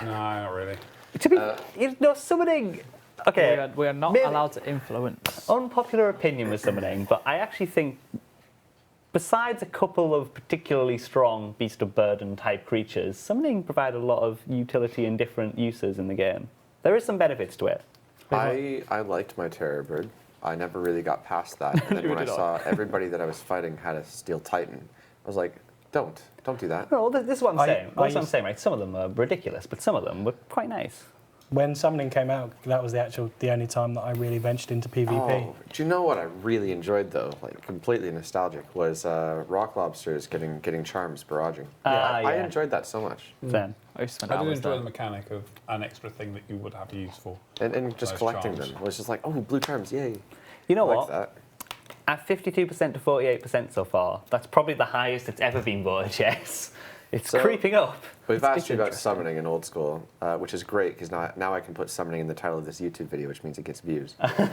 No, not really. To be, you know, summoning... Okay, We are not maybe- allowed to influence. unpopular opinion with summoning, but I actually think, besides a couple of particularly strong Beast of Burden type creatures, summoning provide a lot of utility and different uses in the game. There is some benefits to it. I liked my Terror Bird. I never really got past that. And then when I saw everybody that I was fighting had a Steel Titan, I was like, don't do that. No, this is what I'm saying. I That's what I'm used- saying, right? Some of them are ridiculous, but some of them were quite nice. When Summoning came out, that was the only time that I really ventured into PvP. Oh, do you know what I really enjoyed though? Like completely nostalgic was rock lobsters getting charms barraging. I enjoyed that so much. Same. I used to spend I did hours enjoy there. the mechanic of an extra thing that you would have use for. And just Those collecting charms. them was just like, oh, blue charms, yay! You know I what? liked that. At 52% to 48% so far, that's probably the highest it's ever been voted, yes. It's So- creeping up. We've asked you about interesting. summoning in old school, which is great because now I can put summoning in the title of this YouTube video, which means it gets views. And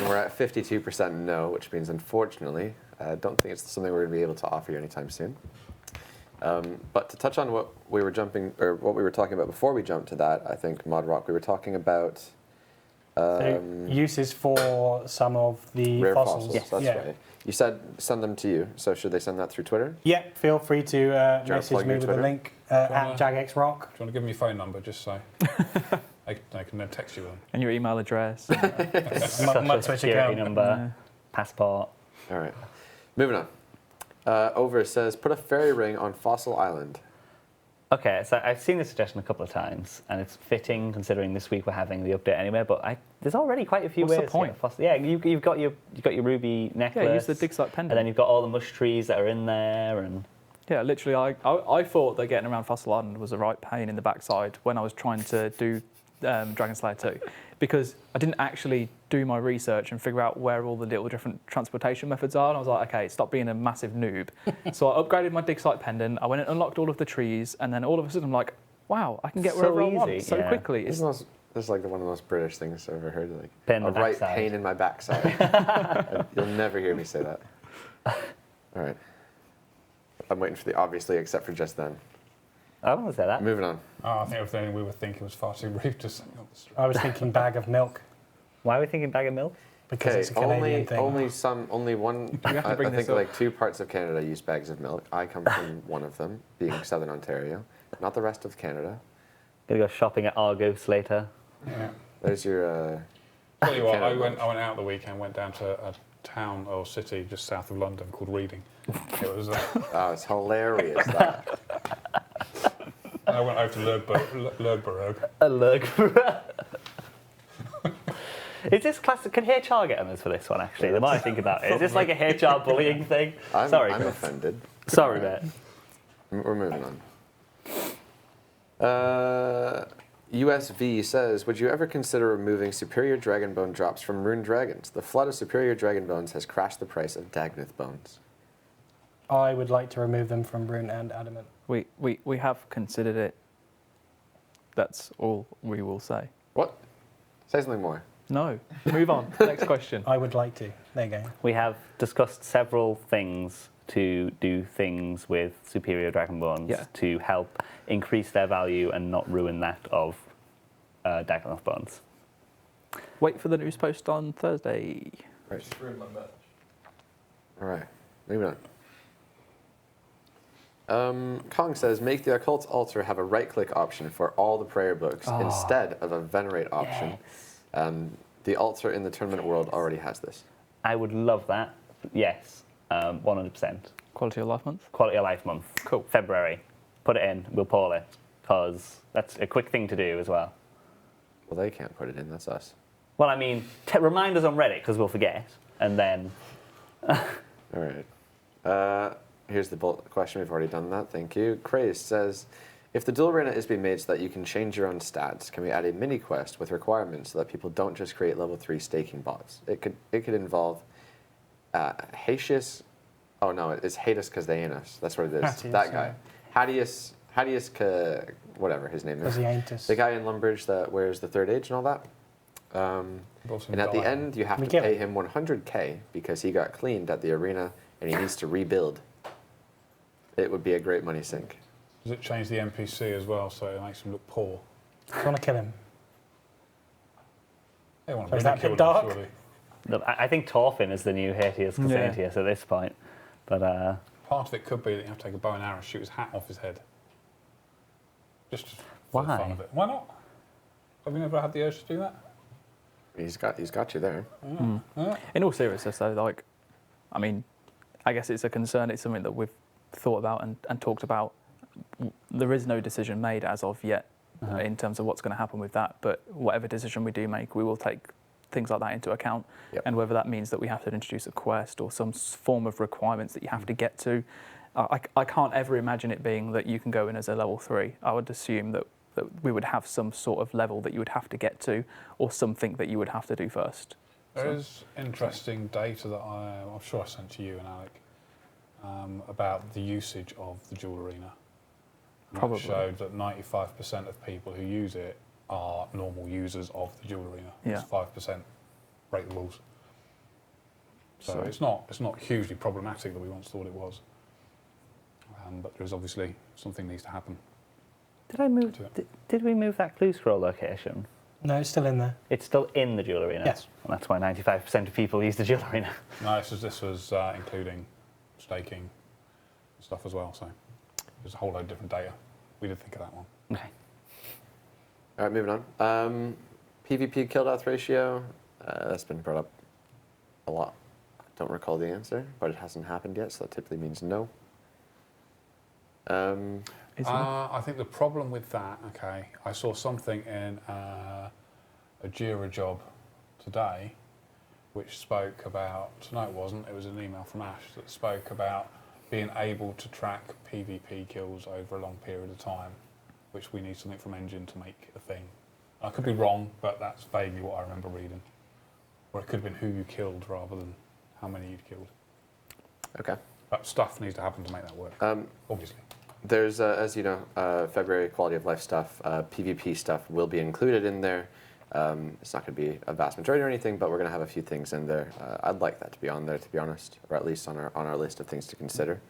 we're at 52% no, which means unfortunately, I don't think it's something we're going to be able to offer you anytime soon. But to touch on what we were talking about before we jumped to that, I think Mod Rock, we were talking about Uses for some of the rare fossils. fossils. That's right. You said send them to you, so should they send that through Twitter? Yeah, feel free to wanna message plug me your with Twitter? the link you at wanna- JagXRock. Do you want to give me your phone number just so I can then text you with them? And your email address. Social Twitch security account. number, passport. All right. Moving on. Over says, put a fairy ring on Fossil Island. Okay, so I've seen this suggestion a couple of times, and it's fitting considering this week we're having the update anyway. But there's already quite a few What's the ways. to point? get fossil- Yeah, you've got your ruby necklace. Yeah, use the dig site and pendant. then you've got all the mush trees that are in there, and Yeah, literally, I thought that getting around Fossil Island was a right pain in the backside when I was trying to do Dragon Slayer 2, because I didn't actually do my research and figure out where all the little different transportation methods are. And I was like, okay, stop being a massive noob. So I upgraded my dig site pendant. I went and unlocked all of the trees, and then all of a sudden I'm like, wow, I can get So wherever I easy, want so yeah. quickly. This is like one of the most British things I've ever heard. Like Pain in a the right backside. pain in my backside. You'll never hear me say that. All right. I'm waiting for the obviously, except for just then. I don't want to say that. Moving on. Oh, I think everything we were thinking was far too rude to say on the street. I was thinking bag of milk Why are we thinking bag of milk? because it's a Canadian thing. only one. we have to I bring think this up? like 2 parts of Canada use bags of milk. I come from one of them, being Southern Ontario, not the rest of Canada. Gonna go shopping at Argos later. Yeah. There's your. Tell you what, I Canada went out the weekend, went down to a town or city just south of London called Reading. It was. Oh, it's hilarious. That. I went over to Lergborough. A lug. Is this classic? Can HR get on us for this one? Actually, the more I think about it, is this like a HR bullying thing? Sorry, I'm Chris. offended. Sorry, mate. We're moving on. USV says, would you ever consider removing superior dragon bone drops from rune dragons? The flood of superior dragon bones has crashed the price of Dagnith bones. I would like to remove them from rune and adamant. We have considered it. That's all we will say. What? Say something more. No. Move on. Next question. I would like to. There you go. We have discussed several things to do things with superior dragon bones to help increase their value and not ruin that of Dagnith bones. Wait for the news post on Thursday. Right. Just ruined my merch. All right. Moving on. Kong says, make the occult altar have a right-click option for all the prayer books instead of a venerate option. The altar in the tournament world already has this. I would love that. Yes, 100%. Quality of life month. Quality of life month. Cool. February. Put it in. We'll poll it because that's a quick thing to do as well. Well, they can't put it in. That's us. Well, I mean, remind us on Reddit because we'll forget, and then. All right. Here's the question. We've already done that. Thank you. Crazed says, if the dual arena is being made so that you can change your own stats, can we add a mini quest with requirements so that people don't just create level 3 staking bots? It could involve Hatius. Oh no, it's Hatus Kazayanus. That's what it is. Hatius, That guy. Hatius whatever his name is. Kaziantus. The guy in Lumbridge that wears the third age and all that. And at the end, you have to pay him 100k because he got cleaned at the arena and he needs to rebuild. It would be a great money sink. Does it change the NPC as well so it makes him look poor? Do you want to kill him? They want So is to that a bit kill him, dark? surely. Look, I think Torfin is the new Hatius Kazayantius at this point. But Part of it could be that you have to take a bow and arrow, shoot his hat off his head. Just Why? for the fun of it. Why not? Have you never had the urge to do that? He's got you there. In all seriousness, though, like, I mean, I guess it's a concern. It's something that we've thought about and talked about. There is no decision made as of yet in terms of what's going to happen with that. But whatever decision we do make, we will take things like that into account. Yep. And whether that means that we have to introduce a quest or some form of requirements that you have to get to, I can't ever imagine it being that you can go in as a level 3. I would assume that we would have some sort of level that you would have to get to or something that you would have to do first. There is interesting data that I'm sure I sent to you and Alec about the usage of the dual arena. And Probably. It showed that 95% of people who use it are normal users of the dual arena. Yeah. It's 5% break the rules. So Sorry. it's not hugely problematic that we once thought it was. But there's obviously something needs to happen. Did we move that clue scroll location? No, it's still in there. It's still in the dual arena. Yes. And that's why 95% of people use the dual arena. No, this was including staking stuff as well. So there's a whole load of different data. We did think of that one. Okay. All right, moving on. PvP kill death ratio. That's been brought up a lot. I don't recall the answer, but it hasn't happened yet, so that typically means no. I think the problem with that, I saw something in a Jira job today which spoke about, no it wasn't, it was an email from Ash that spoke about being able to track PvP kills over a long period of time, which we need something from Engine to make a thing. I could be wrong, but that's vaguely what I remember reading. Or it could have been who you killed rather than how many you'd killed. Okay. But stuff needs to happen to make that work, obviously. There's, as you know, February quality of life stuff, PvP stuff will be included in there. It's not going to be a vast majority or anything, but we're going to have a few things in there. I'd like that to be on there, to be honest, or at least on our list of things to consider.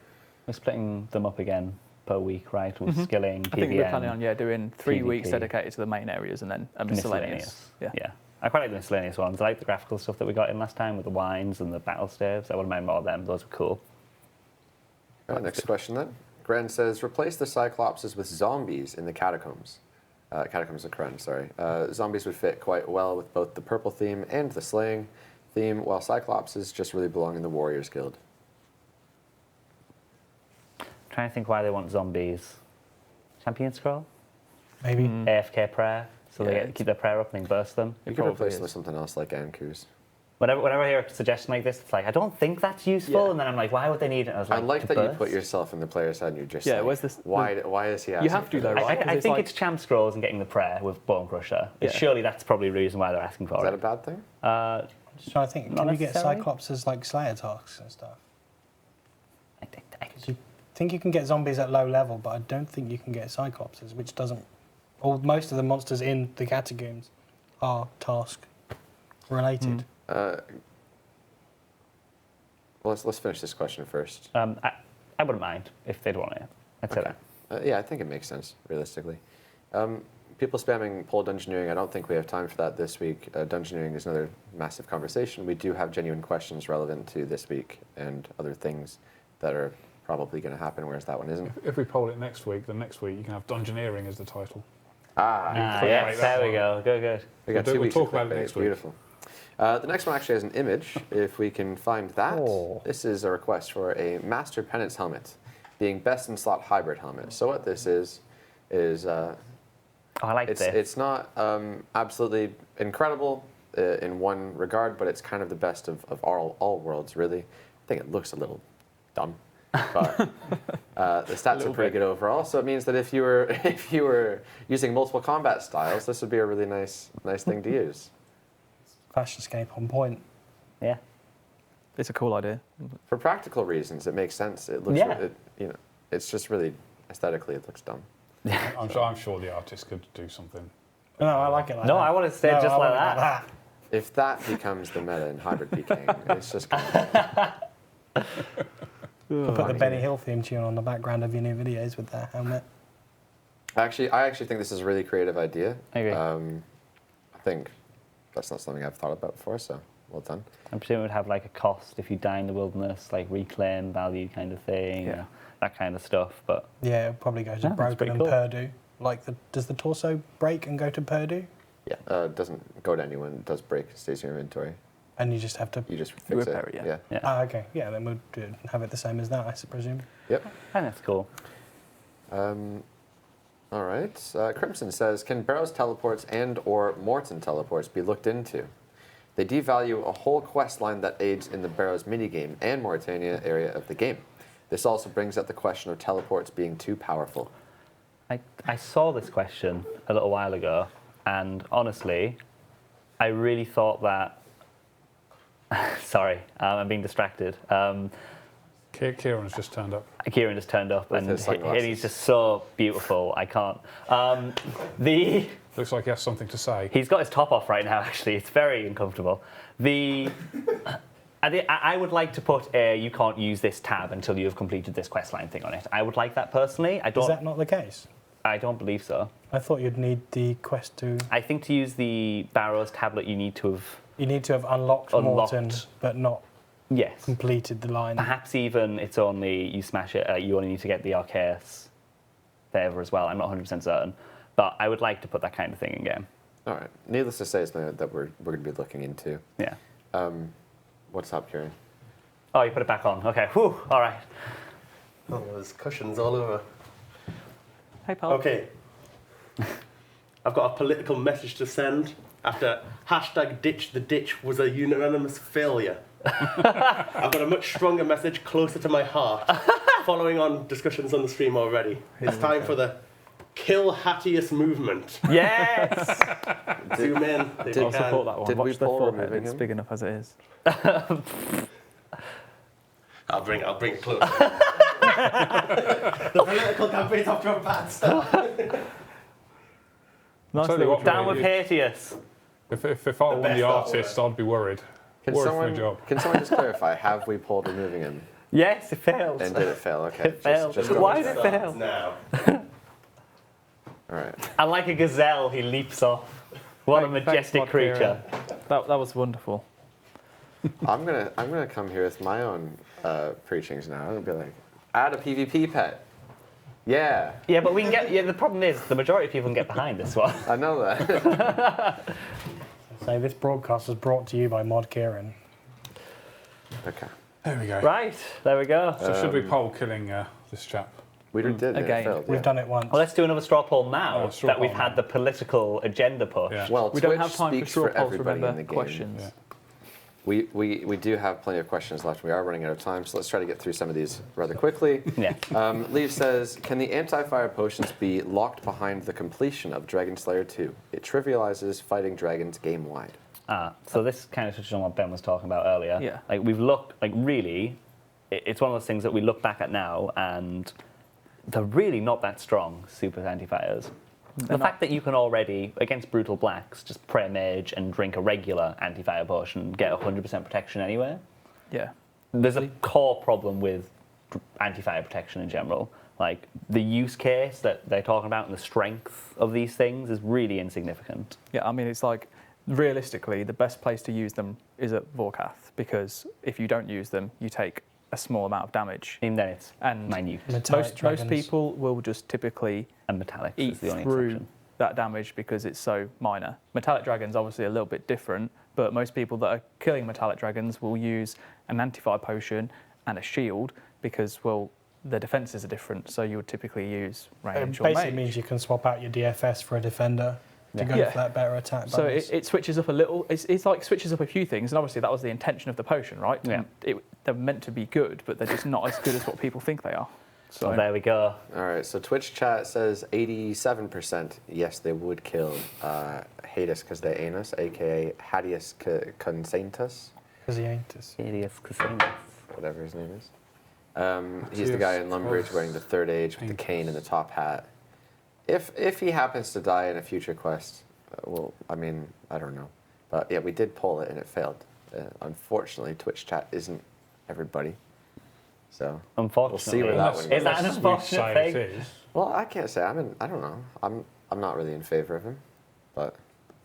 We're splitting them up again per week, right? With skilling, I think we're PVM, planning on doing 3 weeks PvP. dedicated to the main areas and then a miscellaneous. Yeah. I quite like the miscellaneous ones. I like the graphical stuff that we got in last time with the wines and the battle staves. I wouldn't mind more of them. Those were cool. All right, next question then. Gren says, replace the Cyclopses with zombies in the catacombs. Catacombs of Kren, sorry. Zombies would fit quite well with both the purple theme and the slaying theme, while Cyclopses just really belong in the Warriors Guild. Trying to think why they want zombies. Champion scroll? Maybe. AFK prayer? So Yeah, they keep their prayer up and then burst them? You could probably replace them is. with something else like Anku's. Whenever I hear a suggestion like this, it's like, I don't think that's useful. Yeah. And then I'm like, why would they need it? I was like, I like to that you burst? put yourself in the player's head and you're just Yeah, like, where's this- why is he asking You have to for though, this? right? 'Cause I it's think like- it's champ scrolls and getting the prayer with Bone Crusher. Yeah. Surely that's probably the reason why they're asking for Is that a it. bad thing? Just trying to think. Not Can you get necessarily. Cyclops as like Slayer tasks and stuff? I think you can get zombies at low level, but I don't think you can get Cyclopses, which doesn't. Most of the monsters in the catacombs are task related. Well, let's finish this question first. I wouldn't mind if they'd want it. I'd say Okay. that. Yeah, I think it makes sense, realistically. People spamming pole dungeoneering, I don't think we have time for that this week. Dungeoneering is another massive conversation. We do have genuine questions relevant to this week and other things that are probably going to happen, whereas that one isn't. If we poll it next week, then next week you can have Dungeoneering as the title. Yes, there we go. Good. We got We'll 2 weeks talk of about it clickbait. next week. Beautiful. The next one actually has an image, if we can find that. Oh. This is a request for a Master Penance helmet, being best in slot hybrid helmet. So what this is I like this. it's not absolutely incredible in one regard, but it's kind of the best of all worlds, really. I think it looks a little dumb, but the stats are pretty good overall. So it means that if you were using multiple combat styles, this would be a really nice thing to use. Fashionscape on point. Yeah. It's a cool idea. For practical reasons, it makes sense. It looks, Yeah. it's just really aesthetically, it looks dumb. I'm sure the artist could do something. No, I like it like No, that. I want to stay No, just I like want it that. If that becomes the meta in hybrid PKing, it's just kind of, Put the Benny Hill theme tune on the background of your new videos with that helmet. I actually think this is a really creative idea. I agree. I think that's not something I've thought about before, so well done. I'm presuming it would have like a cost if you die in the wilderness, like reclaim value kind of thing, Yeah. that kind of stuff. But Yeah, it'll probably go to Yeah, that's broken pretty and cool. Purdue. Like, does the torso break and go to Purdue? Yeah, it doesn't go to anyone. It does break, it stays in your inventory. And you just have to. You just fix repair it. it, yeah. yeah, Ah, okay. Yeah, then we'll have it the same as that, I presume. Yep. I think that's cool. All right. Crimson says, can Barrows teleports and/or Morton teleports be looked into? They devalue a whole quest line that aids in the Barrows minigame and Mauritania area of the game. This also brings up the question of teleports being too powerful. I saw this question a little while ago, and honestly, I really thought that. Sorry, I'm being distracted. Kieran's just turned up. Kieran just turned up, With and his sunglasses. he's just so beautiful. I can't. Looks like he has something to say. He's got his top off right now. Actually, it's very uncomfortable. I would like to put a "you can't use this tab until you have completed this questline" thing on it. I would like that personally. Is that not the case? I don't believe so. I thought you'd need the quest to. I think to use the Barrows tablet, you need to have unlocked Unlocked. Morton, but not yes. completed the line. Perhaps even it's only you smash it. You only need to get the Arceus favor as well. I'm not 100% certain, but I would like to put that kind of thing in game. All right. Needless to say, it's something that we're going to be looking into. Yeah. What's up, Kieran? Oh, you put it back on. Okay. Whew. All right. Oh, there's cushions all over. Hey, pal. Okay. I've got a political message to send after hashtag ditch the ditch was a unanimous failure. I've got a much stronger message closer to my heart, following on discussions on the stream already. It's time for the Kill Hattius movement. Yes. Zoom in. if you I'll can. support that one. Did we Watch the poll forehead. removing It's him? big enough as it is. I'll bring it closer. The political campaign's off to a bad start. Nice tell you little what, Down with Hatius. If I won best the artwork. artist, I'd be worried. Can Worried for my someone job. just clarify, have we pulled removing him? Yes, it failed. And did it fail? Okay. It failed. Just go Why with did it that. fail? Now. All right. And like a gazelle, he leaps off. What a Thanks, majestic Mod creature. That was wonderful. I'm gonna come here with my own preachings now. I'm gonna be like, add a PvP pet. Yeah, Yeah, but we can get. Yeah, the problem is the majority of people can get behind this one. I know that. So this broadcast was brought to you by Mod Kieran. Okay. There we go. Right, there we go. So should we poll killing this chap? We did. and it Again. failed, We've yeah. done it once. Well, let's do another straw poll now straw that we've poll had now. the political agenda push. Yeah. Well, We Twitch don't have time for speaks straw for polls, everybody in the remember? game. Questions. Yeah. We do have plenty of questions left. We are running out of time, so let's try to get through some of these rather quickly. Yeah. Leaf says, can the anti-fire potions be locked behind the completion of Dragon Slayer 2? It trivializes fighting dragons game-wide. So this kind of touches on what Ben was talking about earlier. Yeah. Like we've looked, like really, it's one of those things that we look back at now and they're really not that strong, super anti-fires. The fact that you can already, against brutal blacks, just pray mage and drink a regular anti-fire potion, get 100% protection anyway. Yeah. There's a core problem with anti-fire protection in general. Like the use case that they're talking about and the strength of these things is really insignificant. Yeah, I mean, it's like, realistically, the best place to use them is at Vorkath, because if you don't use them, you take a small amount of damage. And then it's And minute. Metallic most dragons. people will just typically And metallics eat is the only through exception. that damage because it's so minor. Metallic dragons obviously a little bit different, but most people that are killing metallic dragons will use an anti-fire potion and a shield because, well, the defenses are different. So you would typically use It range or basically mage. means you can swap out your DFS for a defender to go Yeah. for that better attack So bonus. it switches up a little. It's like switches up a few things, and obviously that was the intention of the potion, right? Yeah. They're meant to be good, but they're just not as good as what people think they are. So Well, there we go. All right, so Twitch chat says 87%. Yes, they would kill Hades because they anus, aka Hadius Consaintus, Because he ain't us. Hideous Casinos. whatever his name is. He's the guy in Lumbridge wearing the third age with the cane and the top hat. If he happens to die in a future quest, well, I mean, I don't know. But yeah, we did poll it and it failed. Unfortunately, Twitch chat isn't everybody. So, Unfortunately. We'll see where that one Is that an Unless we unfortunate say thing? it is. well, I can't say. I don't know. I'm not really in favor of him, but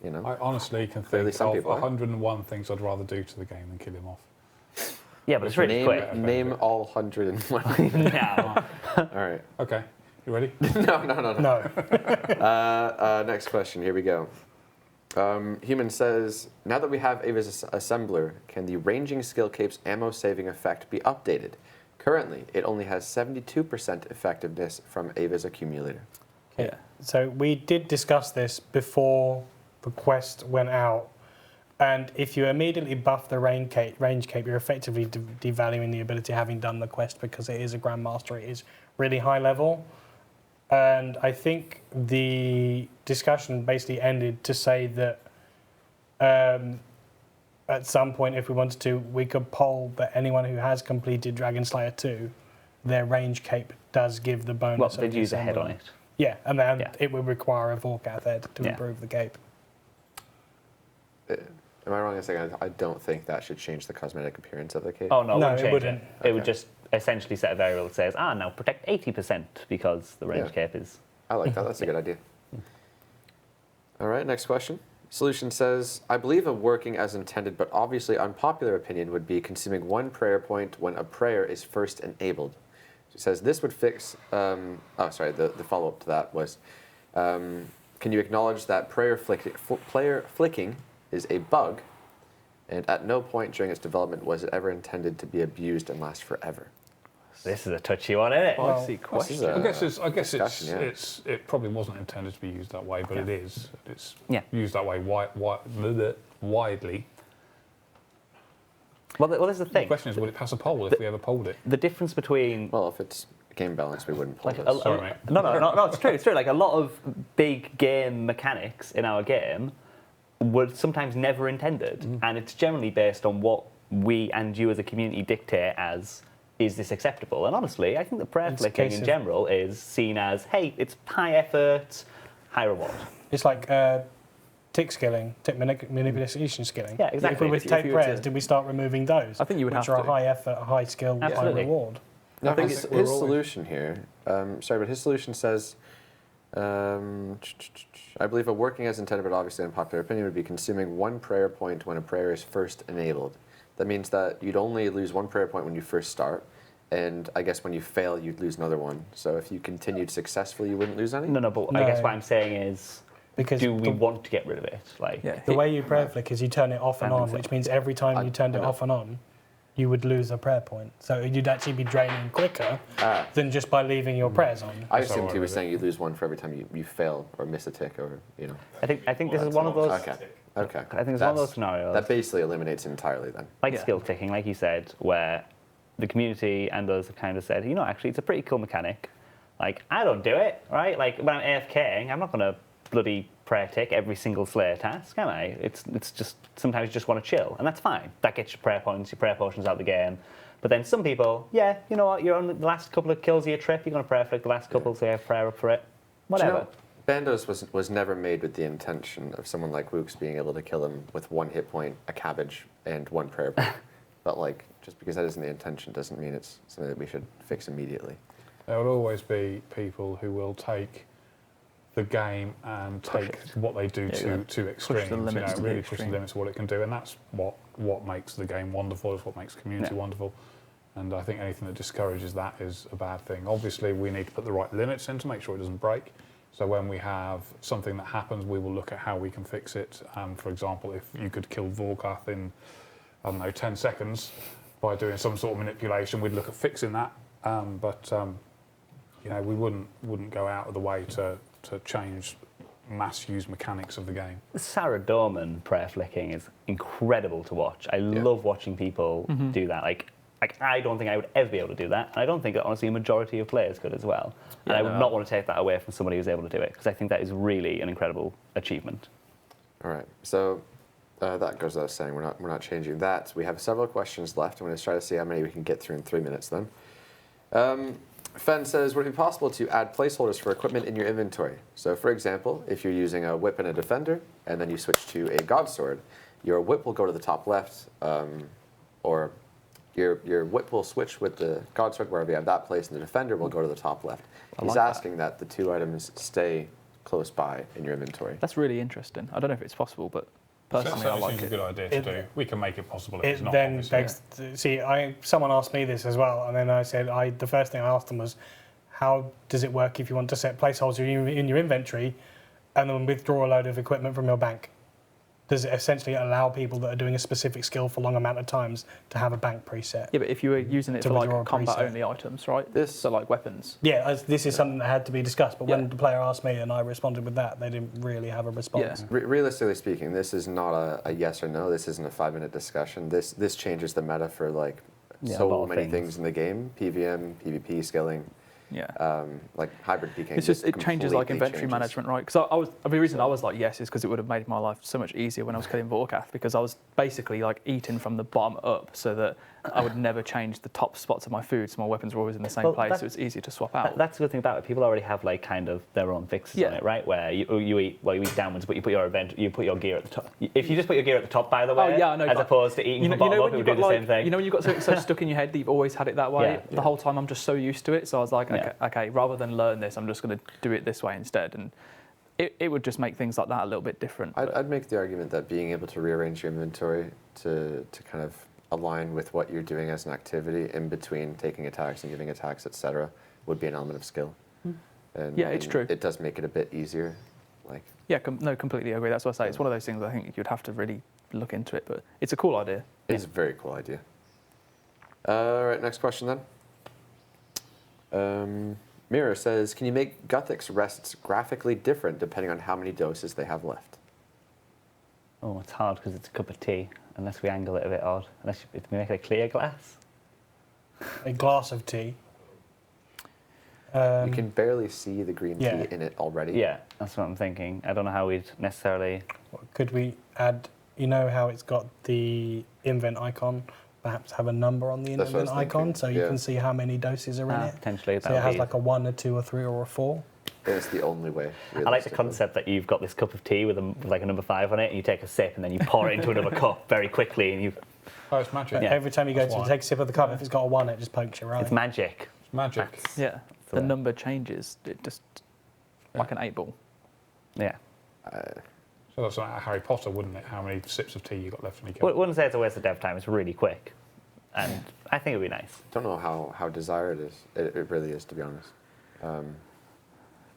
you know. I honestly can Clearly think some of people are. 101 things I'd rather do to the game than kill him off. Yeah, but it's really name, quick. name all 101. Now. All right. Okay, you ready? No. No. Next question. Here we go. Human says, now that we have Ava's Assembler, can the ranging skill cape's ammo saving effect be updated? Currently, it only has 72% effectiveness from Ava's accumulator. Okay. So we did discuss this before the quest went out, and if you immediately buff the range cape, you're effectively devaluing the ability of having done the quest because it is a Grandmaster. It is really high level, and I think the discussion basically ended to say that at some point, if we wanted to, we could poll that anyone who has completed Dragon Slayer 2, their range cape does give the bonus. Well, of they'd the use a head on assembler. it. Yeah, and then Yeah. it would require a Vorkath head to Yeah. improve the cape. Am I wrong in saying I don't think that should change the cosmetic appearance of the cape? Oh, no, No, wouldn't it change wouldn't. It would Okay. just essentially set a variable that says, now protect 80% because the range Yeah. cape is. I like that. That's a good idea. All right, next question. Solution says, I believe a working as intended but obviously unpopular opinion would be consuming one prayer point when a prayer is first enabled. It says this would fix, the follow-up to that was, can you acknowledge that prayer flicking is a bug, and at no point during its development was it ever intended to be abused and last forever? This is a touchy one, isn't it? Well, Spicy this question. is a- I guess discussion, yeah. it probably wasn't intended to be used that way, but it is. It's Yeah. used that way widely. Well, this is the The thing. question is, would it pass a poll if we ever polled it? The difference between Well, if it's game balance, we wouldn't play like this. Sorry, mate. no, it's true. It's true. Like a lot of big game mechanics in our game were sometimes never intended, and it's generally based on what we and you as a community dictate as is this acceptable. And honestly, I think the prayer It's a flicking case in of- general is seen as, hey, it's high effort, high reward. It's like tick skilling, tick manipulation skilling. Yeah, If exactly. we were If to you take were prayers, to- did we start removing those? I think you would which have are a to. high effort, high skill, high Absolutely. reward. No, I think his, it's- his solution here, but his solution says, I believe a working as intended but obviously unpopular opinion would be consuming 1 prayer point when a prayer is first enabled. That means that you'd only lose 1 prayer point when you first start, and I guess when you fail, you'd lose another one. So if you continued successfully, you wouldn't lose any? No, but No. I guess what I'm saying is, Because do we the, want to get rid of it? Like, Yeah. the way you prayer flick is you turn it off and I think on, so. which means every time you turned I it know. off and on, you would lose a prayer point. So you'd actually be draining quicker Ah, than just by leaving your prayers on. I That's all assumed right he was with saying you lose 1 for every time you fail or miss a tick or, you know. I think this is that's one of an those. option. Okay. Okay. I think it's one of those scenarios. That basically eliminates it entirely then. like Yeah. skill ticking, like you said, where the community and others have kind of said, you know, actually, it's a pretty cool mechanic. Like, I don't do it, right? Like, when I'm AFKing, I'm not going to bloody prayer tick every single Slayer task, am I? It's just, sometimes you just want to chill, and that's fine. That gets your prayer points, your prayer potions out of the game. But then some people, yeah, you know what, you're on the last couple of kills of your trip, you're going to prayer flick the last couple, so you have prayer up for it. Whatever. Do you know, Bandos was never made with the intention of someone like Wooks being able to kill him with 1 hit point, a cabbage, and 1 prayer point. But like, just because that isn't the intention doesn't mean it's something that we should fix immediately. There will always be people who will take the game and Push take what they do Yeah, to extremes. limits to the really push the extreme. limits of what it can do, and that's what makes the game wonderful. Is what makes community Yeah. wonderful. And I think anything that discourages that is a bad thing. Obviously, we need to put the right limits in to make sure it doesn't break. So when we have something that happens, we will look at how we can fix it. For example, if you could kill Vorkath in, I don't know, 10 seconds by doing some sort of manipulation, we'd look at fixing that. You know, we wouldn't go out of the way to change mass use mechanics of the game. Sarah Dorman prayer flicking is incredible to watch. I love watching people do that. Like, I don't think I would ever be able to do that. And I don't think that, honestly, a majority of players could as well. And Yeah, I would no. not want to take that away from somebody who's able to do it, because I think that is really an incredible achievement. All right, so that goes without saying. We're not changing that. We have several questions left. I'm going to try to see how many we can get through in 3 minutes then. Fen says, would it be possible to add placeholders for equipment in your inventory? So for example, if you're using a whip and a defender, and then you switch to a godsword, your whip will go to the top left, or your whip will switch with the godsword wherever you have that place, and the defender will go to the top left. He's like that. asking that the 2 items stay close by in your inventory. That's really interesting. I don't know if it's possible, but personally, I Certainly like seems a it. good idea to do. We can make it possible if it's It not. then obviously. begs. See, someone asked me this as well, and then I said the first thing I asked them was, how does it work if you want to set placeholders in your inventory, and then withdraw a load of equipment from your bank? Does it essentially allow people that are doing a specific skill for a long amount of times to have a bank preset? Yeah, but if you were using it To for withdraw a like combat preset. only items, right? This- So like weapons. Yeah, this is something that had to be discussed, but when Yeah. the player asked me and I responded with that, they didn't really have a response. Yeah. Realistically speaking, this is not a yes or no. This isn't a 5-minute discussion. This changes the meta for like Yeah, a lot so of many things. things in the game. PVM, PvP, skilling, Yeah. like hybrid PK. It's just, it changes like completely inventory changes. management, right? Because the reason I was like yes is because it would have made my life so much easier when I was killing Vorkath, because I was basically like eating from the bottom up so that I would never change the top spots of my food, so my weapons were always in the same Well, place, that- so it's easier to swap out. That's the good thing about it. People already have like kind of their own fixes on Yeah. it, right? Where you eat downwards, but you put your gear at the top. If you just put your gear at the top, by the way, yeah, I know, as but opposed to eating you know, from bottom up, when it you've would do got the like, same thing. you know when you've got something so stuck in your head that you've always had it that way. Yeah. The whole time I'm just so used to it, so I was like, Yeah. okay, rather than learn this, I'm just going to do it this way instead, and it would just make things like that a little bit different. but- I'd make the argument that being able to rearrange your inventory to kind of align with what you're doing as an activity in between taking attacks and giving attacks, etc., would be an element of skill. And, Yeah, it's and true. It does make it a bit easier. Like, Yeah, completely agree. That's what I say. It's one of those things I think you'd have to really look into it, but it's a cool idea. it's a very cool idea. All right, next question then. Mirror says, can you make Guthix rests graphically different depending on how many doses they have left? Oh, it's hard because it's a cup of tea, unless we angle it a bit odd. Unless we make it a clear glass. A glass of tea. You can barely see the green yeah. tea in it already. Yeah, that's what I'm thinking. I don't know how we'd necessarily. Could we add, you know how it's got the invent icon, perhaps have a number on the That's what I invent was icon thinking, so you yeah. can see how many doses are in it? Potentially, So that it has would like a 1, a 2, a 3, or a 4. It's the only way. I like the realistically. concept that you've got this cup of tea with like a number 5 on it, and you take a sip, and then you pour it into another cup very quickly, and you. Oh, it's magic. Yeah. Every time you go That's to why. take a sip of the cup, if it's got a 1, it just pokes your eye. It's magic. It's magic. That's- Yeah, the the way. number changes. It just like an 8 ball. Yeah. So that's like Harry Potter, wouldn't it? How many sips of tea you got left in your I cup? wouldn't say it's a waste of dev time. It's really quick, and I think it'd be nice. Don't know how desired it is. It really is, to be honest.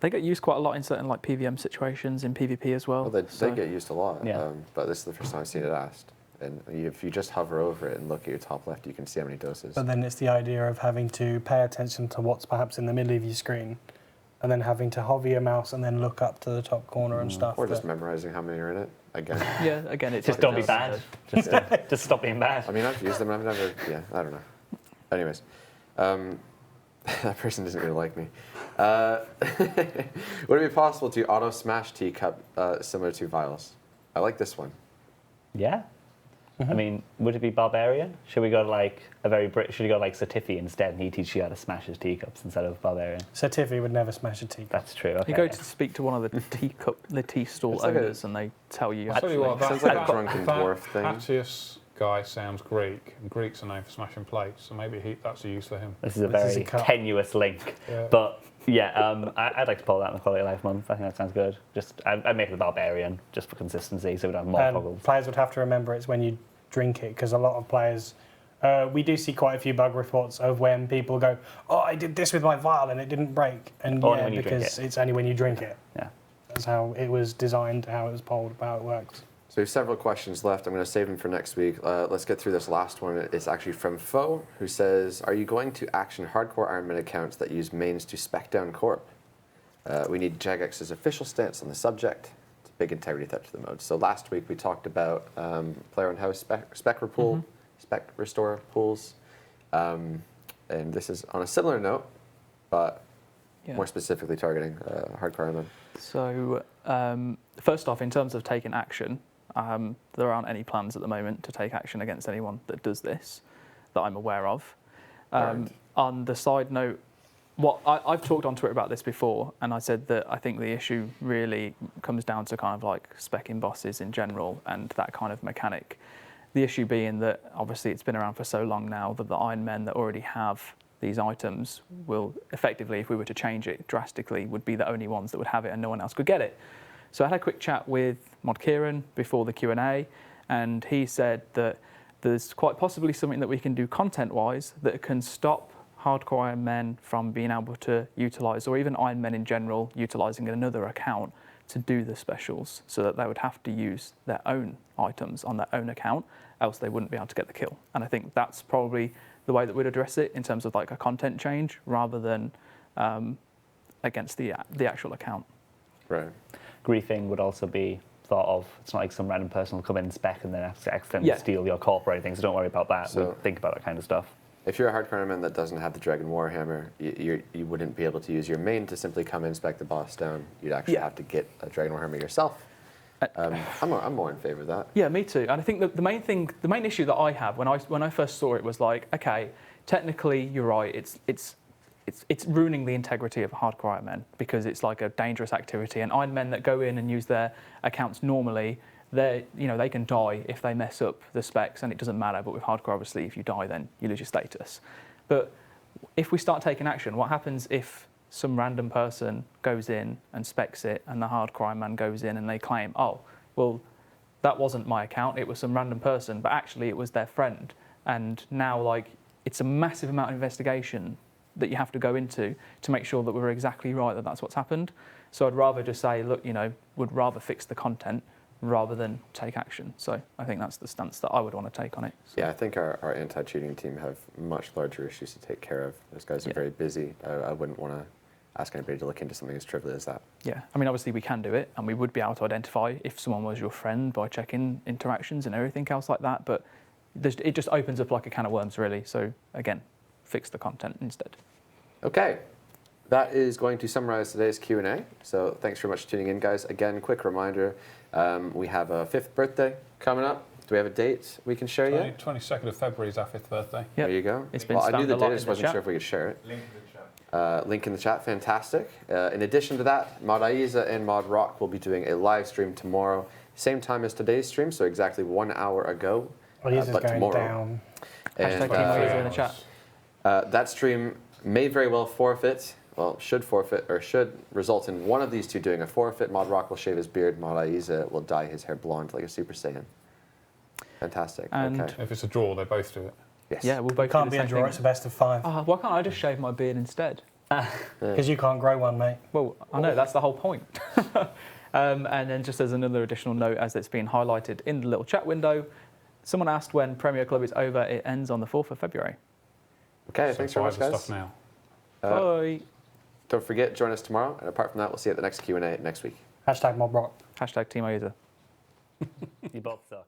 They get used quite a lot in certain like PVM situations in PvP as well. Well, they so- get used a lot. Yeah. But this is the first time I've seen it asked. And if you just hover over it and look at your top left, you can see how many doses. But then it's the idea of having to pay attention to what's perhaps in the middle of your screen, and then having to hover your mouse and then look up to the top corner and stuff. Or just that- memorizing how many are in it. Again. Yeah, again, it's Just like don't be just- bad. Just stop being bad. I mean, I've used them. I've never. Yeah, I don't know. Anyways, that person doesn't really like me. Would it be possible to auto smash teacup similar to vials? I like this one. Yeah. I mean, would it be barbarian? Should we go to like should we go like Satifi instead, and he teach you how to smash his teacups instead of barbarian? So Tiffy would never smash a teacup. That's true. Okay. You go to speak to one of the the tea stall It's like a- owners, and they tell you. I'll tell you actually- what, that, Sounds like a that, drunken that dwarf thing. Attius guy sounds Greek, and Greeks are known for smashing plates, so maybe that's a use for him. This is a This is very a cup. tenuous link, Yeah. but yeah, I'd like to pull that in the quality of life month. I think that sounds good. Just I'd make it the barbarian just for consistency, so we don't have more And toggles. players would have to remember it's when you drink it, because a lot of players, we do see quite a few bug reports of when people go, "Oh, I did this with my vial and it didn't break," and Only yeah, when you drink because it. it's only when you drink it. Yeah. That's how it was designed, how it was polled, how it works. So we have several questions left. I'm going to save them for next week. Let's get through this last one. It's actually from Foe, who says, "Are you going to action hardcore Ironman accounts that use mains to spec down Corp? We need Jagex's official stance on the subject. It's a big integrity threat to the mode." So last week we talked about player and house spec restore pools. And this is on a similar note, but Yeah. more specifically targeting hardcore Ironman. So first off, in terms of taking action, there aren't any plans at the moment to take action against anyone that does this that I'm aware of. Right. On the side note, I've talked on Twitter about this before, and I said that I think the issue really comes down to kind of like specking bosses in general and that kind of mechanic. The issue being that obviously it's been around for so long now that the Iron Men that already have these items will effectively, if we were to change it drastically, would be the only ones that would have it and no one else could get it. So I had a quick chat with Mod Kieran before the Q&A, and he said that there's quite possibly something that we can do content-wise that can stop hardcore Iron Men from being able to utilise, or even Iron Men in general, utilising another account to do the specials, so that they would have to use their own items on their own account, else they wouldn't be able to get the kill. And I think that's probably the way that we'd address it in terms of like a content change rather than against the actual account. Right. Griefing would also be thought of. It's not like some random person will come in and spec and then accidentally Yeah. steal your corp or anything, so don't worry about that. So- We'll think about that kind of stuff. If you're a hardcore Ironman that doesn't have the Dragon Warhammer, you wouldn't be able to use your main to simply come and spec the boss down. You'd actually Yeah. have to get a Dragon Warhammer yourself. I'm more in favor of that. Yeah, me too. And I think that the main issue that I have when I first saw it was like, okay, technically you're right. It's ruining the integrity of hardcore Iron Men because it's like a dangerous activity. And Iron Men that go in and use their accounts normally, they can die if they mess up the specs, and it doesn't matter. But with hardcore, obviously, if you die, then you lose your status. But if we start taking action, what happens if some random person goes in and specs it, and the hardcore Iron Man goes in and they claim, oh, well, that wasn't my account, it was some random person, but actually it was their friend. And now, like, it's a massive amount of investigation that you have to go into to make sure that we're exactly right, that that's what's happened. So I'd rather just say, look, would rather fix the content rather than take action. So I think that's the stance that I would want to take on it. So. Yeah, I think our anti-cheating team have much larger issues to take care of. Those guys are very busy. I wouldn't want to ask anybody to look into something as trivial as that. Yeah, I mean, obviously we can do it, and we would be able to identify if someone was your friend by checking interactions and everything else like that, but it just opens up like a can of worms, really. So again, fix the content instead. Okay, that is going to summarize today's Q&A. So thanks very much for tuning in, guys. Again, quick reminder, we have a 5th birthday coming up. Do we have a date we can share yet? 22nd of February is our 5th birthday. Yep. There you go. It's been Well, I knew spammed the a lot date, I in just the wasn't chat. sure if we could share it. Link in the chat. Link in the chat, fantastic. In addition to that, Mod Aiza and Mod Rock will be doing a live stream tomorrow, same time as today's stream, so exactly 1 hour ago. Well, this is but going tomorrow. down. Hashtag And, Team Aiza in the chat. that stream may very well forfeit, well, should forfeit, or should result in one of these two doing a forfeit. Mod Rock will shave his beard, Mod Aiza will dye his hair blonde like a Super Saiyan. Fantastic. And- okay. If it's a draw, they both do it. Yes. Yeah, we'll both It can't do be the a same draw, thing. it's a best of 5. Why can't I just shave my beard instead? Because you can't grow one, mate. Well, I know, that's the whole point. And then just as another additional note, as it's been highlighted in the little chat window, someone asked when Premier Club is over. It ends on the 4th of February. Okay, So thanks very buy much, the guys. stuff now. Bye. Don't forget, join us tomorrow. And apart from that, we'll see you at the next Q&A next week. Hashtag Mob Rock. Hashtag Team Aiza. You both suck.